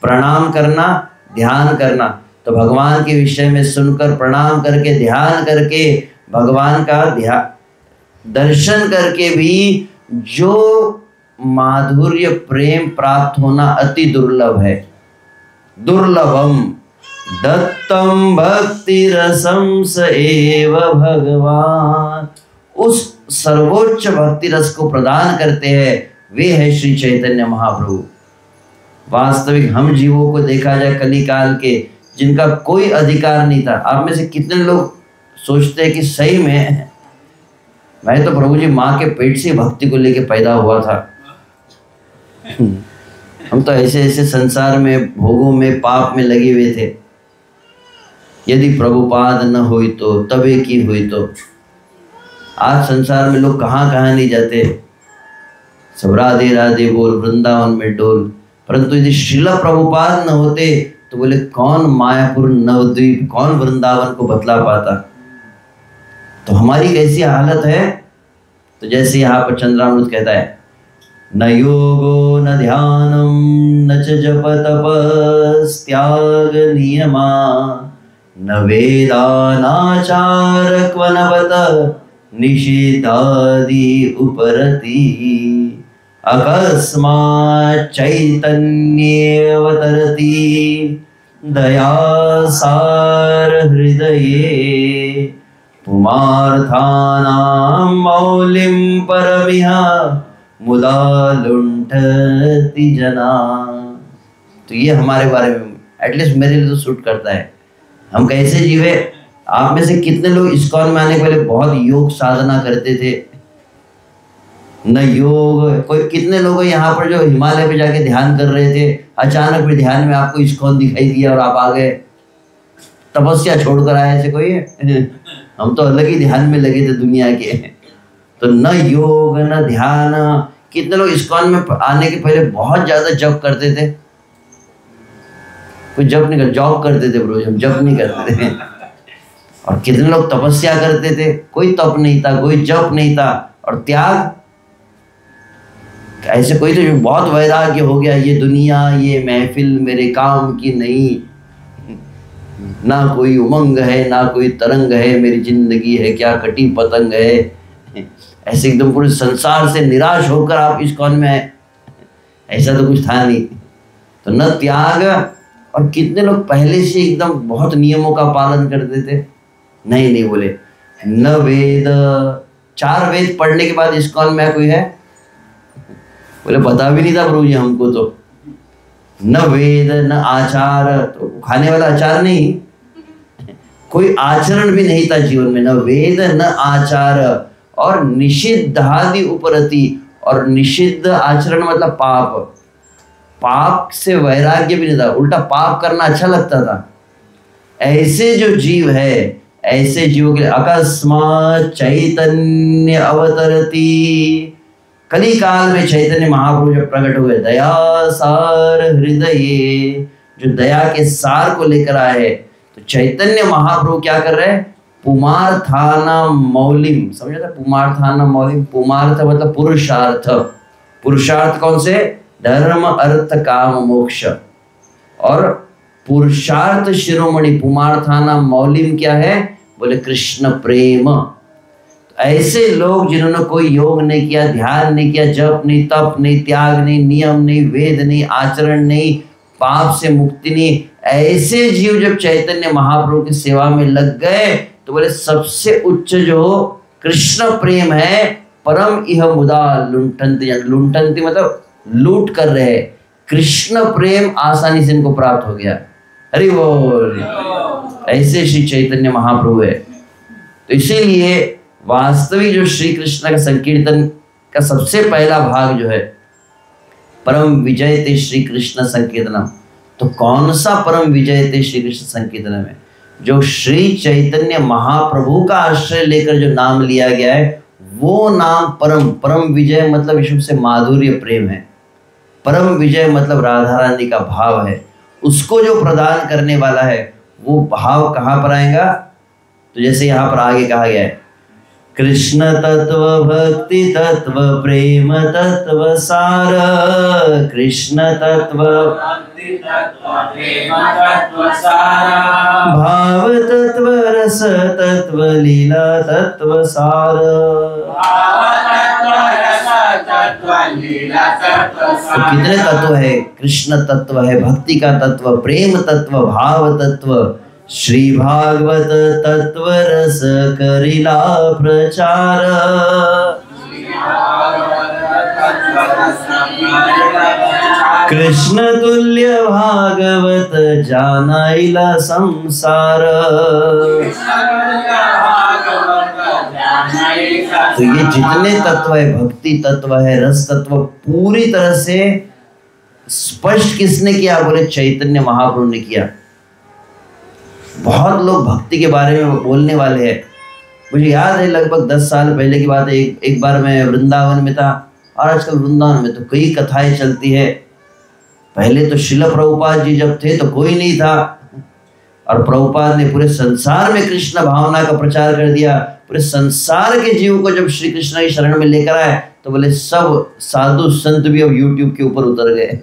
प्रणाम करना, ध्यान करना। तो भगवान के विषय में सुनकर, प्रणाम करके, ध्यान करके, भगवान का दर्शन करके भी जो माधुर्य प्रेम प्राप्त होना अति दुर्लभ है। दुर्लभम दत्तम भक्ति रसम स एव भगवान। उस सर्वोच्च भक्ति रस को प्रदान करते हैं वे है श्री चैतन्य महाप्रभु। वास्तविक हम जीवों को देखा जाए कली काल के, जिनका कोई अधिकार नहीं था। आप में से कितने लोग सोचते हैं कि सही में मैं तो प्रभु जी माँ के पेट से भक्ति को लेके पैदा हुआ था। हम तो ऐसे ऐसे संसार में, भोगों में, पाप में लगे हुए थे। यदि प्रभुपाद न हुई तो तबे की हुई तो। आज संसार में लोग कहाँ कहाँ नहीं जाते, सब राधे राधे बोल, वृंदावन में डोल। परंतु यदि श्रील प्रभुपाद न होते तो बोले कौन मायापुर नवद्वीप, कौन वृंदावन को बतला पाता। तो हमारी कैसी हालत है। तो जैसे यहाँ पर चंद्रामृत कहता है, न योगो न ध्यानम न च जप तपस् त्याग नियमा न वेदानाचार क्वनवत निषेधादि उपरति अकस्मात् चैतन्ये अवतरति दयासार हृदये पुमार्थानां मौलिं परमिह मुदा लुंठति जना। तो ये हमारे बारे में एटलीस्ट मेरे लिए तो सूट करता है। हम कैसे जीवे। आप में से कितने लोग इस्कॉन में आने के पहले बहुत योग साधना करते थे। न योग, कोई कितने लोग यहाँ पर जो हिमालय पे जाके ध्यान कर रहे थे, अचानक भी ध्यान में आपको इस्कॉन दिखाई दिया और आप आ गए, तपस्या छोड़कर आए, ऐसे कोई है? हम तो अलग ही ध्यान में लगे थे दुनिया के। तो न योग न ध्यान। कितने लोग इस्कॉन में आने के पहले बहुत ज्यादा जप करते थे। कोई जप नहीं कर, जॉब करते थे ब्रो, हम जप नहीं करते थे। और कितने लोग तपस्या करते थे, कोई तप नहीं था, कोई जप नहीं था। और त्याग, ऐसे कोई तो जो बहुत वैराग्य हो गया, ये दुनिया, ये महफिल मेरे काम की नहीं, ना कोई उमंग है ना कोई तरंग है, मेरी जिंदगी है क्या कटी पतंग है। ऐसे एकदम पूरे संसार से निराश होकर आप इस्कॉन में आए, ऐसा तो कुछ था नहीं। तो न त्याग। और कितने लोग पहले से एकदम बहुत नियमों का पालन करते थे। नहीं बोले न वेद, 4 वेद पढ़ने के बाद इस्कॉन में कोई है? बोले पता भी नहीं था प्रभु जी हमको तो। न वेद न आचार, तो खाने वाला आचार नहीं, कोई आचरण भी नहीं था जीवन में। न वेद न आचार और निषिद्धादि उपरति। और निषिद्ध आचरण मतलब पाप। पाप से वैराग्य भी नहीं था, उल्टा पाप करना अच्छा लगता था। ऐसे जो जीव है, ऐसे जीवों के लिए अकस्मात् चैतन्य अवतरति। कली काल में चैतन्य महाप्रभु जब प्रकट हुए, दया सार हृदय, जो दया के सार को लेकर आए। तो चैतन्य महाप्रभु क्या कर रहे हैं? पुमार्थाना मौलिम, समझा था? पुमार्थाना मौलिम, पुमार्थ मतलब पुरुषार्थ। पुरुषार्थ कौन से? धर्म अर्थ काम मोक्ष। और पुरुषार्थ शिरोमणि पुमार्थाना मौलिम क्या है? बोले कृष्ण प्रेम। ऐसे लोग जिन्होंने कोई योग नहीं किया, ध्यान नहीं किया, जप नहीं, तप नहीं, त्याग नहीं, नियम नहीं, वेद नहीं, आचरण नहीं, पाप से मुक्ति नहीं, ऐसे जीव जब चैतन्य महाप्रभु की सेवा में लग गए तो बोले सबसे उच्च जो कृष्ण प्रेम है, परम इह मुदा लुंठन्ति। लुंठन्ति मतलब लूट कर रहे। कृष्ण प्रेम आसानी से इनको प्राप्त हो गया। हरि बोल। ऐसे श्री चैतन्य महाप्रभु है। तो इसीलिए वास्तविक जो श्री कृष्ण का संकीर्तन का सबसे पहला भाग जो है, परम विजयते श्री कृष्ण संकीर्तनम। तो कौन सा परम विजयते श्री कृष्ण संकीर्तन में? जो श्री चैतन्य महाप्रभु का आश्रय लेकर जो नाम लिया गया है, वो नाम परम। परम विजय मतलब विश्व से माधुर्य प्रेम है। परम विजय मतलब राधा रानी का भाव है। उसको जो प्रदान करने वाला है वो भाव कहाँ पर आएगा? तो जैसे यहाँ पर आगे कहा गया है, कृष्ण तत्व भक्ति तत्व प्रेम तत्व सार, कृष्ण तत्व भक्ति तत्व प्रेम तत्व सारा, भाव तत्व रस तत्व लीला तत्व सार। भाव तत्व रस तत्व लीला तत्व तो सारा। कितने तत्व है? कृष्ण तत्व है, भक्ति का तत्व, प्रेम तत्व, भाव तत्व, श्री भागवत तत्व रस करिला प्रचार। कृष्ण तुल्य भागवत जानाइला संसार। तो ये जितने तत्व है, भक्ति तत्व है, रस तत्व, पूरी तरह से स्पष्ट किसने किया? बोले चैतन्य महाप्रभु ने किया। बहुत लोग भक्ति के बारे में बोलने वाले हैं। मुझे याद है लगभग 10 साल पहले की बात है, एक बार मैं वृंदावन में था, और आजकल वृंदावन में तो कई कथाएं चलती है। पहले तो श्रील प्रभुपाद जी जब थे तो कोई नहीं था, और प्रभुपाद ने पूरे संसार में कृष्ण भावना का प्रचार कर दिया। पूरे संसार के जीव को जब श्री कृष्ण की शरण में लेकर आए तो बोले सब साधु संत भी अब यूट्यूब के ऊपर उतर गए।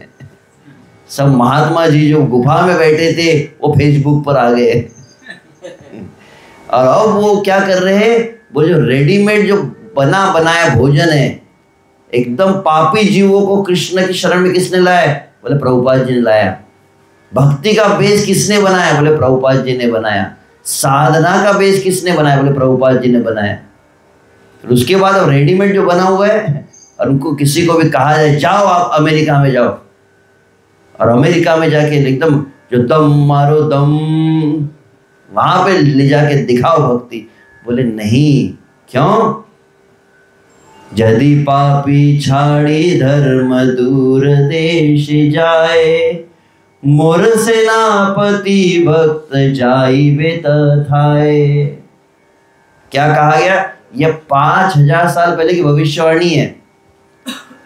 सब महात्मा जी जो गुफा में बैठे थे वो फेसबुक पर आ गए। और अब वो क्या कर रहे हैं? वो जो रेडीमेड जो बना बनाया भोजन है, एकदम पापी जीवों को कृष्ण की शरण में किसने लाया? बोले प्रभुपाद जी ने लाया। भक्ति का बेस किसने बनाया? बोले प्रभुपाद जी ने बनाया। साधना का बेस किसने बनाया? बोले प्रभुपाद जी ने बनाया। फिर उसके बाद अब रेडीमेड जो बना हुआ है, और उनको किसी को भी कहा जाए जाओ आप अमेरिका में जाओ, और अमेरिका में जाके एकदम जो दम मारो दम, वहां पे ले जाके दिखाओ भक्ति। बोले नहीं, क्यों? यदि पापी छाड़ी धर्म दूर देश जाए, मोर सेनापति भक्त जाइबे तथाए। क्या कहा गया? यह 5000 साल पहले की भविष्यवाणी है।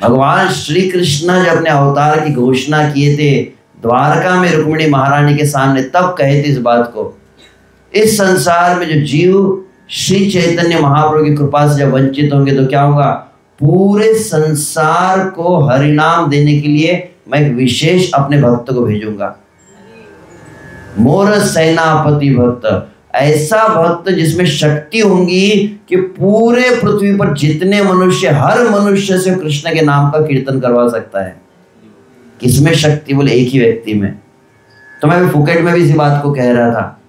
भगवान श्री कृष्ण जब अपने अवतार की घोषणा किए थे द्वारका में रुक्मिणी महारानी के सामने, तब कहे थे इस बात को। इस संसार में जो जीव श्री चैतन्य महाप्रभु की कृपा से जब वंचित होंगे तो क्या होगा? पूरे संसार को हरिनाम देने के लिए मैं एक विशेष अपने भक्त को भेजूंगा। मोर सेनापति भक्त, ऐसा भक्त जिसमें शक्ति होंगी कि पूरे पृथ्वी पर जितने मनुष्य, हर मनुष्य से कृष्ण के नाम का कीर्तन करवा सकता है। किसमें शक्ति? बोले एक ही व्यक्ति में। तो मैं भी फुकेट में भी इसी बात को कह रहा था।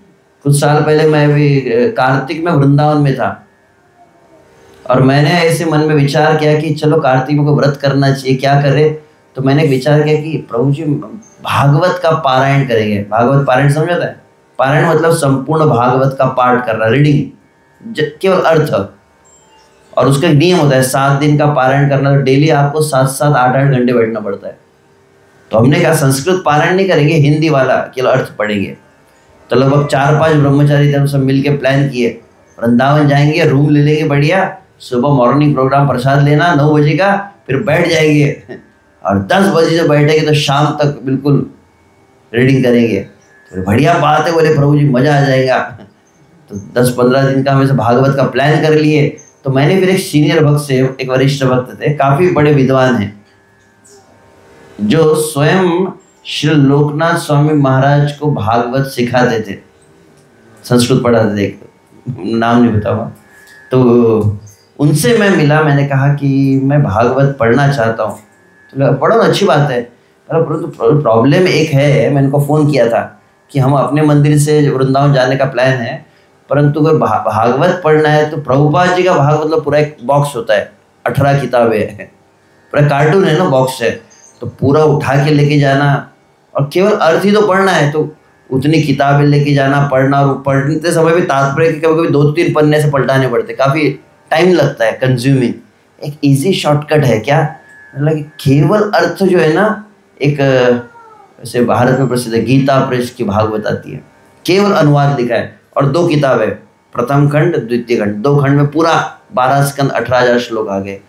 कुछ साल पहले मैं भी कार्तिक में वृंदावन में था, और मैंने ऐसे मन में विचार किया कि चलो कार्तिक में को व्रत करना चाहिए, क्या करे? तो मैंने विचार किया कि प्रभु जी भागवत का पारायण करेंगे। भागवत पारायण समझता है? पारायण मतलब संपूर्ण भागवत का पाठ करना, रीडिंग, केवल अर्थ। और उसका एक नियम होता है, 7 दिन का पारायण करना, तो डेली आपको 7-7, 8-8 घंटे बैठना पड़ता है। तो हमने कहा संस्कृत पारायण नहीं करेंगे, हिंदी वाला केवल अर्थ पढ़ेंगे। तो लगभग 4-5 ब्रह्मचारी थे, हम सब मिलके प्लान किए, वृंदावन जाएंगे, रूम ले लेंगे बढ़िया, सुबह मॉर्निंग प्रोग्राम प्रसाद लेना 9 बजे का, फिर बैठ जाएंगे, और 10 बजे से बैठेंगे तो शाम तक बिल्कुल रीडिंग करेंगे। तो बढ़िया बात है, बोले प्रभु जी मजा आ जाएगा। तो 10-15 दिन का हम ऐसे भागवत का प्लान कर लिए। तो मैंने फिर एक सीनियर भक्त से, एक वरिष्ठ भक्त थे, काफी बड़े विद्वान हैं, जो स्वयं श्री लोकनाथ स्वामी महाराज को भागवत सिखाते थे, संस्कृत पढ़ाते थे, नाम नहीं बताऊंगा। तो उनसे मैं मिला, मैंने कहा कि मैं भागवत पढ़ना चाहता हूँ। तो पढ़ो ना, अच्छी बात है, परंतु प्रॉब्लम एक है। मैंने उनको फ़ोन किया था कि हम अपने मंदिर से वृंदावन जाने का प्लान है, परंतु अगर भागवत पढ़ना है तो प्रभुपाद जी का भागवत मतलब पूरा एक बॉक्स होता है, 18 किताबें हैं, पूरा कार्टून है ना, बॉक्स है, तो पूरा उठा के लेके जाना, और केवल अर्थ ही तो पढ़ना है, तो उतनी किताबें लेके जाना, पढ़ना, और पढ़ते समय भी तात्पर्य के कभी कभी 2-3 पन्ने से पलटाने पड़ते, काफ़ी टाइम लगता है, कंज्यूमिंग। एक इजी शॉर्टकट है क्या, मतलब केवल अर्थ जो है ना, एक ऐसे भारत में प्रसिद्ध है गीता प्रेस की भागवत आती है, केवल अनुवाद लिखा है, और 2 किताब है, प्रथम खंड द्वितीय खंड, 2 खंड में पूरा 12 स्कंद 18,000 श्लोक आ गए।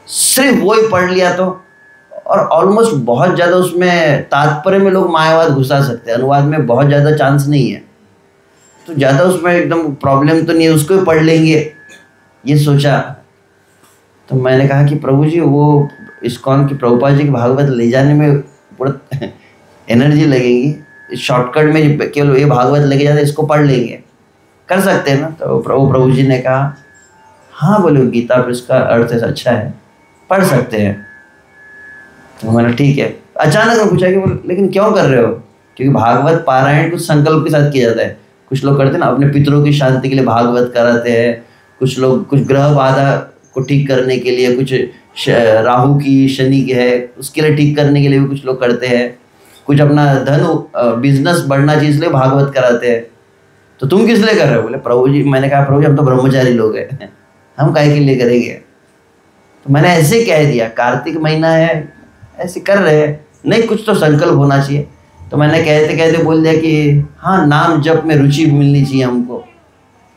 सिर्फ वो ही पढ़ लिया तो, और ऑलमोस्ट बहुत ज़्यादा उसमें तात्पर्य में लोग मायावाद घुसा सकते हैं, अनुवाद में बहुत ज़्यादा चांस नहीं है, तो ज़्यादा उसमें एकदम प्रॉब्लम तो नहीं है, उसको ही पढ़ लेंगे। ये सोचा। तो मैंने कहा कि प्रभु जी वो इस्कॉन की प्रभुपाद जी की भागवत ले जाने में पूरा एनर्जी लगेगी, शॉर्टकट में केवल ये भागवत लेके जाते इसको पढ़ लेंगे, कर सकते हैं ना? तो प्रभु जी ने कहा हाँ, बोले गीता पर इसका अर्थ अच्छा है, पढ़ सकते हैं। तो मैंने ठीक है। अचानक मैं पूछा कि बोले लेकिन क्यों कर रहे हो? क्योंकि भागवत पारायण कुछ संकल्प के साथ किया जाता है। कुछ लोग करते हैं ना, अपने पितरों की शांति के लिए भागवत कराते हैं, कुछ लोग कुछ ग्रह बाधा को ठीक करने के लिए, कुछ राहु की शनि की है उसके लिए ठीक करने के लिए भी कुछ लोग करते हैं, कुछ अपना धन बिजनेस बढ़ना चाहिए इसलिए भागवत कराते हैं। तो तुम किस लिए कर रहे हो? बोले प्रभु जी। मैंने कहा प्रभु जी हम तो ब्रह्मचारी लोग हैं, हम काहे के लिए करेंगे? तो मैंने ऐसे कह दिया, कार्तिक महीना है ऐसे कर रहे हैं, नहीं कुछ तो संकल्प होना चाहिए। तो मैंने कहते कहते बोल दिया कि हाँ, नाम जप में रुचि मिलनी चाहिए हमको,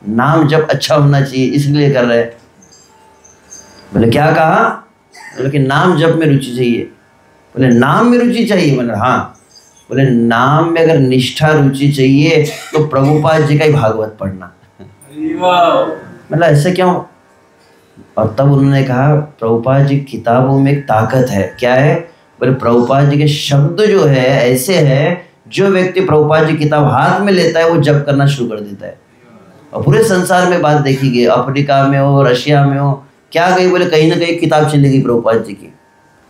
नाम जप अच्छा होना चाहिए इसलिए कर रहे हैं। बोले क्या कहा? बोले कि नाम जप में रुचि चाहिए। बोले नाम में रुचि चाहिए? मैंने हाँ। बोले नाम में अगर निष्ठा रुचि चाहिए तो प्रभुपाद जी का ही भागवत पढ़ना। मतलब ऐसे क्यों? और तब उन्होंने कहा प्रभुपाद जी किताबों में एक ताकत है। क्या है? बोले प्रभुपाद जी के शब्द जो है ऐसे है, जो व्यक्ति प्रभुपाद जी किताब हाथ में लेता है वो जप करना शुरू कर देता है। और पूरे संसार में बात देखी गई, अफ्रीका में हो, रशिया में हो, क्या गई? बोले कहीं ना कहीं किताब चली गई प्रभुपाद जी की,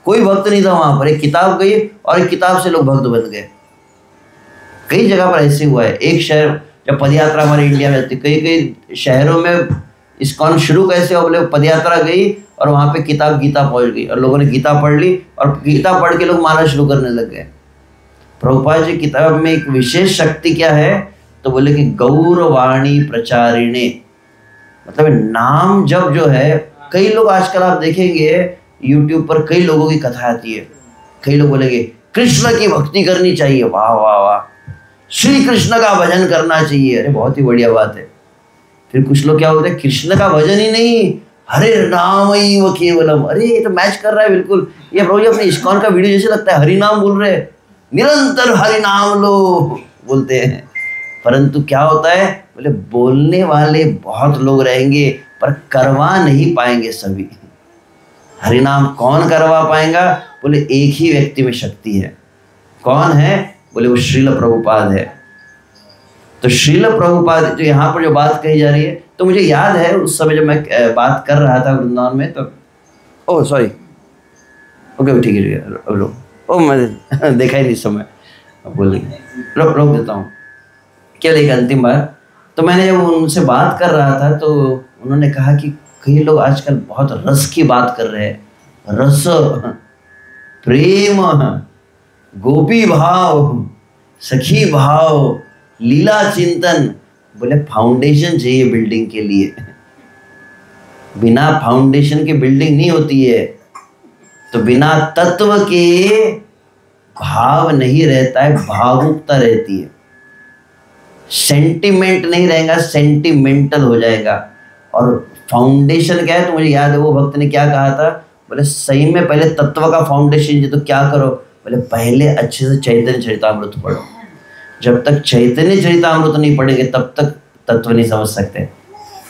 कोई भक्त नहीं था वहां पर, एक किताब गई और एक किताब से लोग भक्त बन गए। कई जगह पर ऐसे हुआ है। एक शहर जब पदयात्रा हमारे इंडिया में आती, कई कई शहरों में इस्कॉन शुरू कैसे हो? बोले पदयात्रा गई और वहाँ पे किताब गीता पहुँच गई और लोगों ने गीता पढ़ ली और गीता पढ़ के लोग मानना शुरू करने लग गए। प्रभुपाद जी किताब में एक विशेष शक्ति क्या है? तो बोले कि गौरवाणी प्रचारिणे, मतलब नाम जब जो है, कई लोग आजकल आप देखेंगे यूट्यूब पर कई लोगों की कथा आती है, कई लोग बोलेंगे कृष्ण की भक्ति करनी चाहिए, वाह वाह वाह, श्री कृष्ण का भजन करना चाहिए। अरे बहुत ही बढ़िया बात है। फिर कुछ लोग क्या बोलते हैं, कृष्ण का भजन ही नहीं, हरे नाम ही वो केवलम। अरे ये तो मैच कर रहा है बिल्कुल। ये प्रभु जी अपने इस्कॉन का वीडियो जैसे लगता है, हरि नाम बोल रहे हैं, निरंतर हरि नाम लो बोलते हैं। परंतु क्या होता है? बोले बोलने वाले बहुत लोग रहेंगे पर करवा नहीं पाएंगे सभी। हरि नाम कौन करवा पाएगा? बोले एक ही व्यक्ति में शक्ति है। कौन है? बोले वो श्रील प्रभुपाद है। तो श्रील प्रभुपाद जो यहाँ पर जो बात कही जा रही है, तो मुझे याद है उस समय जब मैं बात कर रहा था वृंदावन में, तो ओह सॉरी, ओके ठीक है, ओ मैं देखा ही नहीं समय, अब बोल रोक देता हूँ केवल एक अंतिम बार। तो मैंने जब उनसे बात कर रहा था तो उन्होंने कहा कि कई लोग आजकल बहुत रस की बात कर रहे हैं, रस, प्रेम, गोपी भाव, सखी भाव, लीला चिंतन। बोले फाउंडेशन चाहिए बिल्डिंग के लिए, बिना फाउंडेशन के बिल्डिंग नहीं होती है। तो बिना तत्व के भाव नहीं रहता है, भावुकता रहती है। सेंटिमेंट नहीं रहेगा, सेंटिमेंटल हो जाएगा। और फाउंडेशन क्या है? तो मुझे याद है वो भक्त ने क्या कहा था, बोले सही में पहले तत्व का फाउंडेशन जी, तो क्या करो? बोले पहले अच्छे से चैतन्य चरितामृत पढ़ो। जब तक चैतन्य चरितामृत नहीं पढ़ेंगे तब तक तत्व नहीं समझ सकते।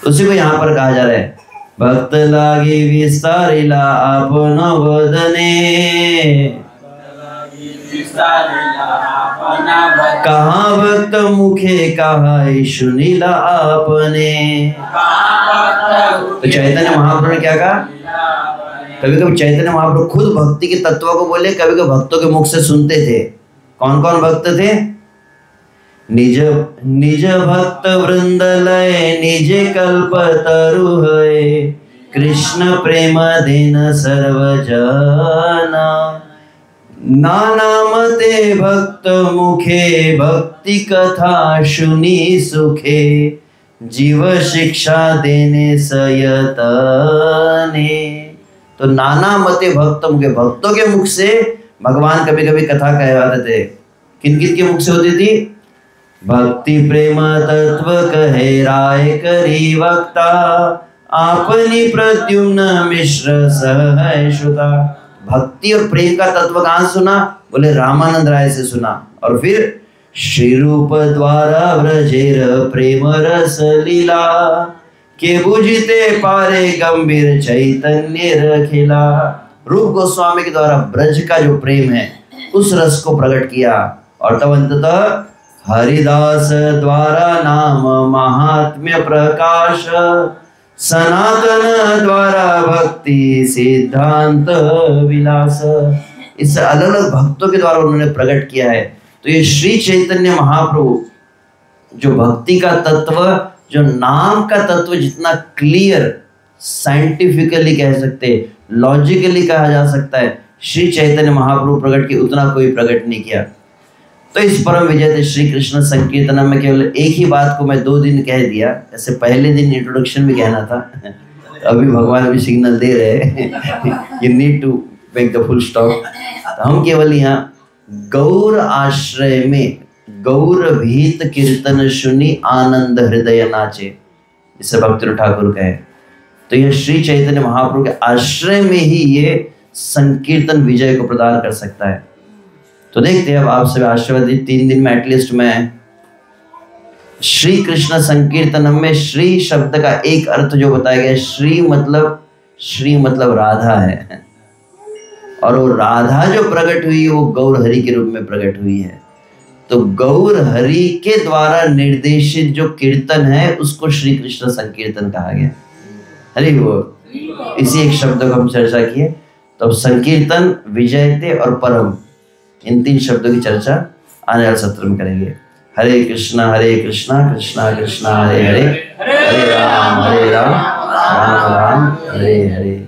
उसी को यहाँ पर कहा जा रहा है, भक्त लागे विस्तारिला आपन वदने, कहाँ भक्त मुखे कहा सुनीला आपने। तो चैतन्य महाप्रभु ने क्या कहा? कभी कभी चैतन्य महाप्रभु खुद भक्ति के तत्व को बोले, कभी कभी भक्तों के मुख से सुनते थे। कौन कौन भक्त थे? निज निज भक्त वृंद लय, निज कल्प तरु है, कृष्ण प्रेम देन सर्वजना, नाना मते भक्त मुखे, भक्ति कथा सुनी सुखे, जीव शिक्षा देने सयतने। तो नाना मते भक्त मुखे, भक्तों के मुख से भगवान कभी कभी कथा कहवाते थे। किन किन के मुख से होती थी? भक्ति प्रेम तत्व कहे राय करी वक्ता, आपनी प्रद्युम्न मिश्र सह श्रुता। भक्ति और प्रेम का तत्व कहाँ सुना? बोले रामानंद राय से सुना। और फिर श्री रूप द्वारा व्रजेर प्रेम रस लीला, के बुझते पारे गंभीर चैतन्य रखिला। रूप गोस्वामी के द्वारा ब्रज का जो प्रेम है उस रस को प्रकट किया और तब अंततः हरिदास द्वारा नाम महात्म्य प्रकाश, सनातन द्वारा भक्ति सिद्धांत विलास। इस अलग अलग भक्तों के द्वारा उन्होंने प्रकट किया है। तो ये श्री चैतन्य महाप्रभु जो भक्ति का तत्व, जो नाम का तत्व जितना क्लियर साइंटिफिकली कह सकते, लॉजिकली कहा जा सकता है, श्री चैतन्य महाप्रभु प्रकट किए उतना कोई प्रकट नहीं किया। तो इस परम विजय श्री कृष्ण संकीर्तनम में केवल एक ही बात को मैं 2 दिन कह दिया। ऐसे पहले दिन इंट्रोडक्शन भी कहना था, अभी भगवान भी सिग्नल दे रहे you need to make the full stop. तो हम केवल यहाँ गौर आश्रय में गौर भीत कीर्तन सुनी आनंद हृदय नाचे, जिसे भक्ति ठाकुर कहे। तो यह श्री चैतन्य महाप्रभु के आश्रय में ही ये संकीर्तन विजय को प्रदान कर सकता है। तो देखते हैं अब आप सब आशीर्वाद 3 दिन में एटलीस्ट मैं श्री कृष्ण संकीर्तनम में श्री शब्द का एक अर्थ जो बताया गया, श्री मतलब राधा है, और वो राधा जो प्रकट हुई वो गौर हरि के रूप में प्रकट हुई है। तो गौर हरि के द्वारा निर्देशित जो कीर्तन है उसको श्री कृष्ण संकीर्तन कहा गया। हरि बोल। इसी एक शब्द को हम चर्चा किए। तो अब संकीर्तन, विजयते और परम, इन 3 शब्दों की चर्चा आने वाले सत्र में करेंगे। हरे कृष्णा कृष्णा कृष्णा हरे हरे, हरे राम राम राम हरे हरे।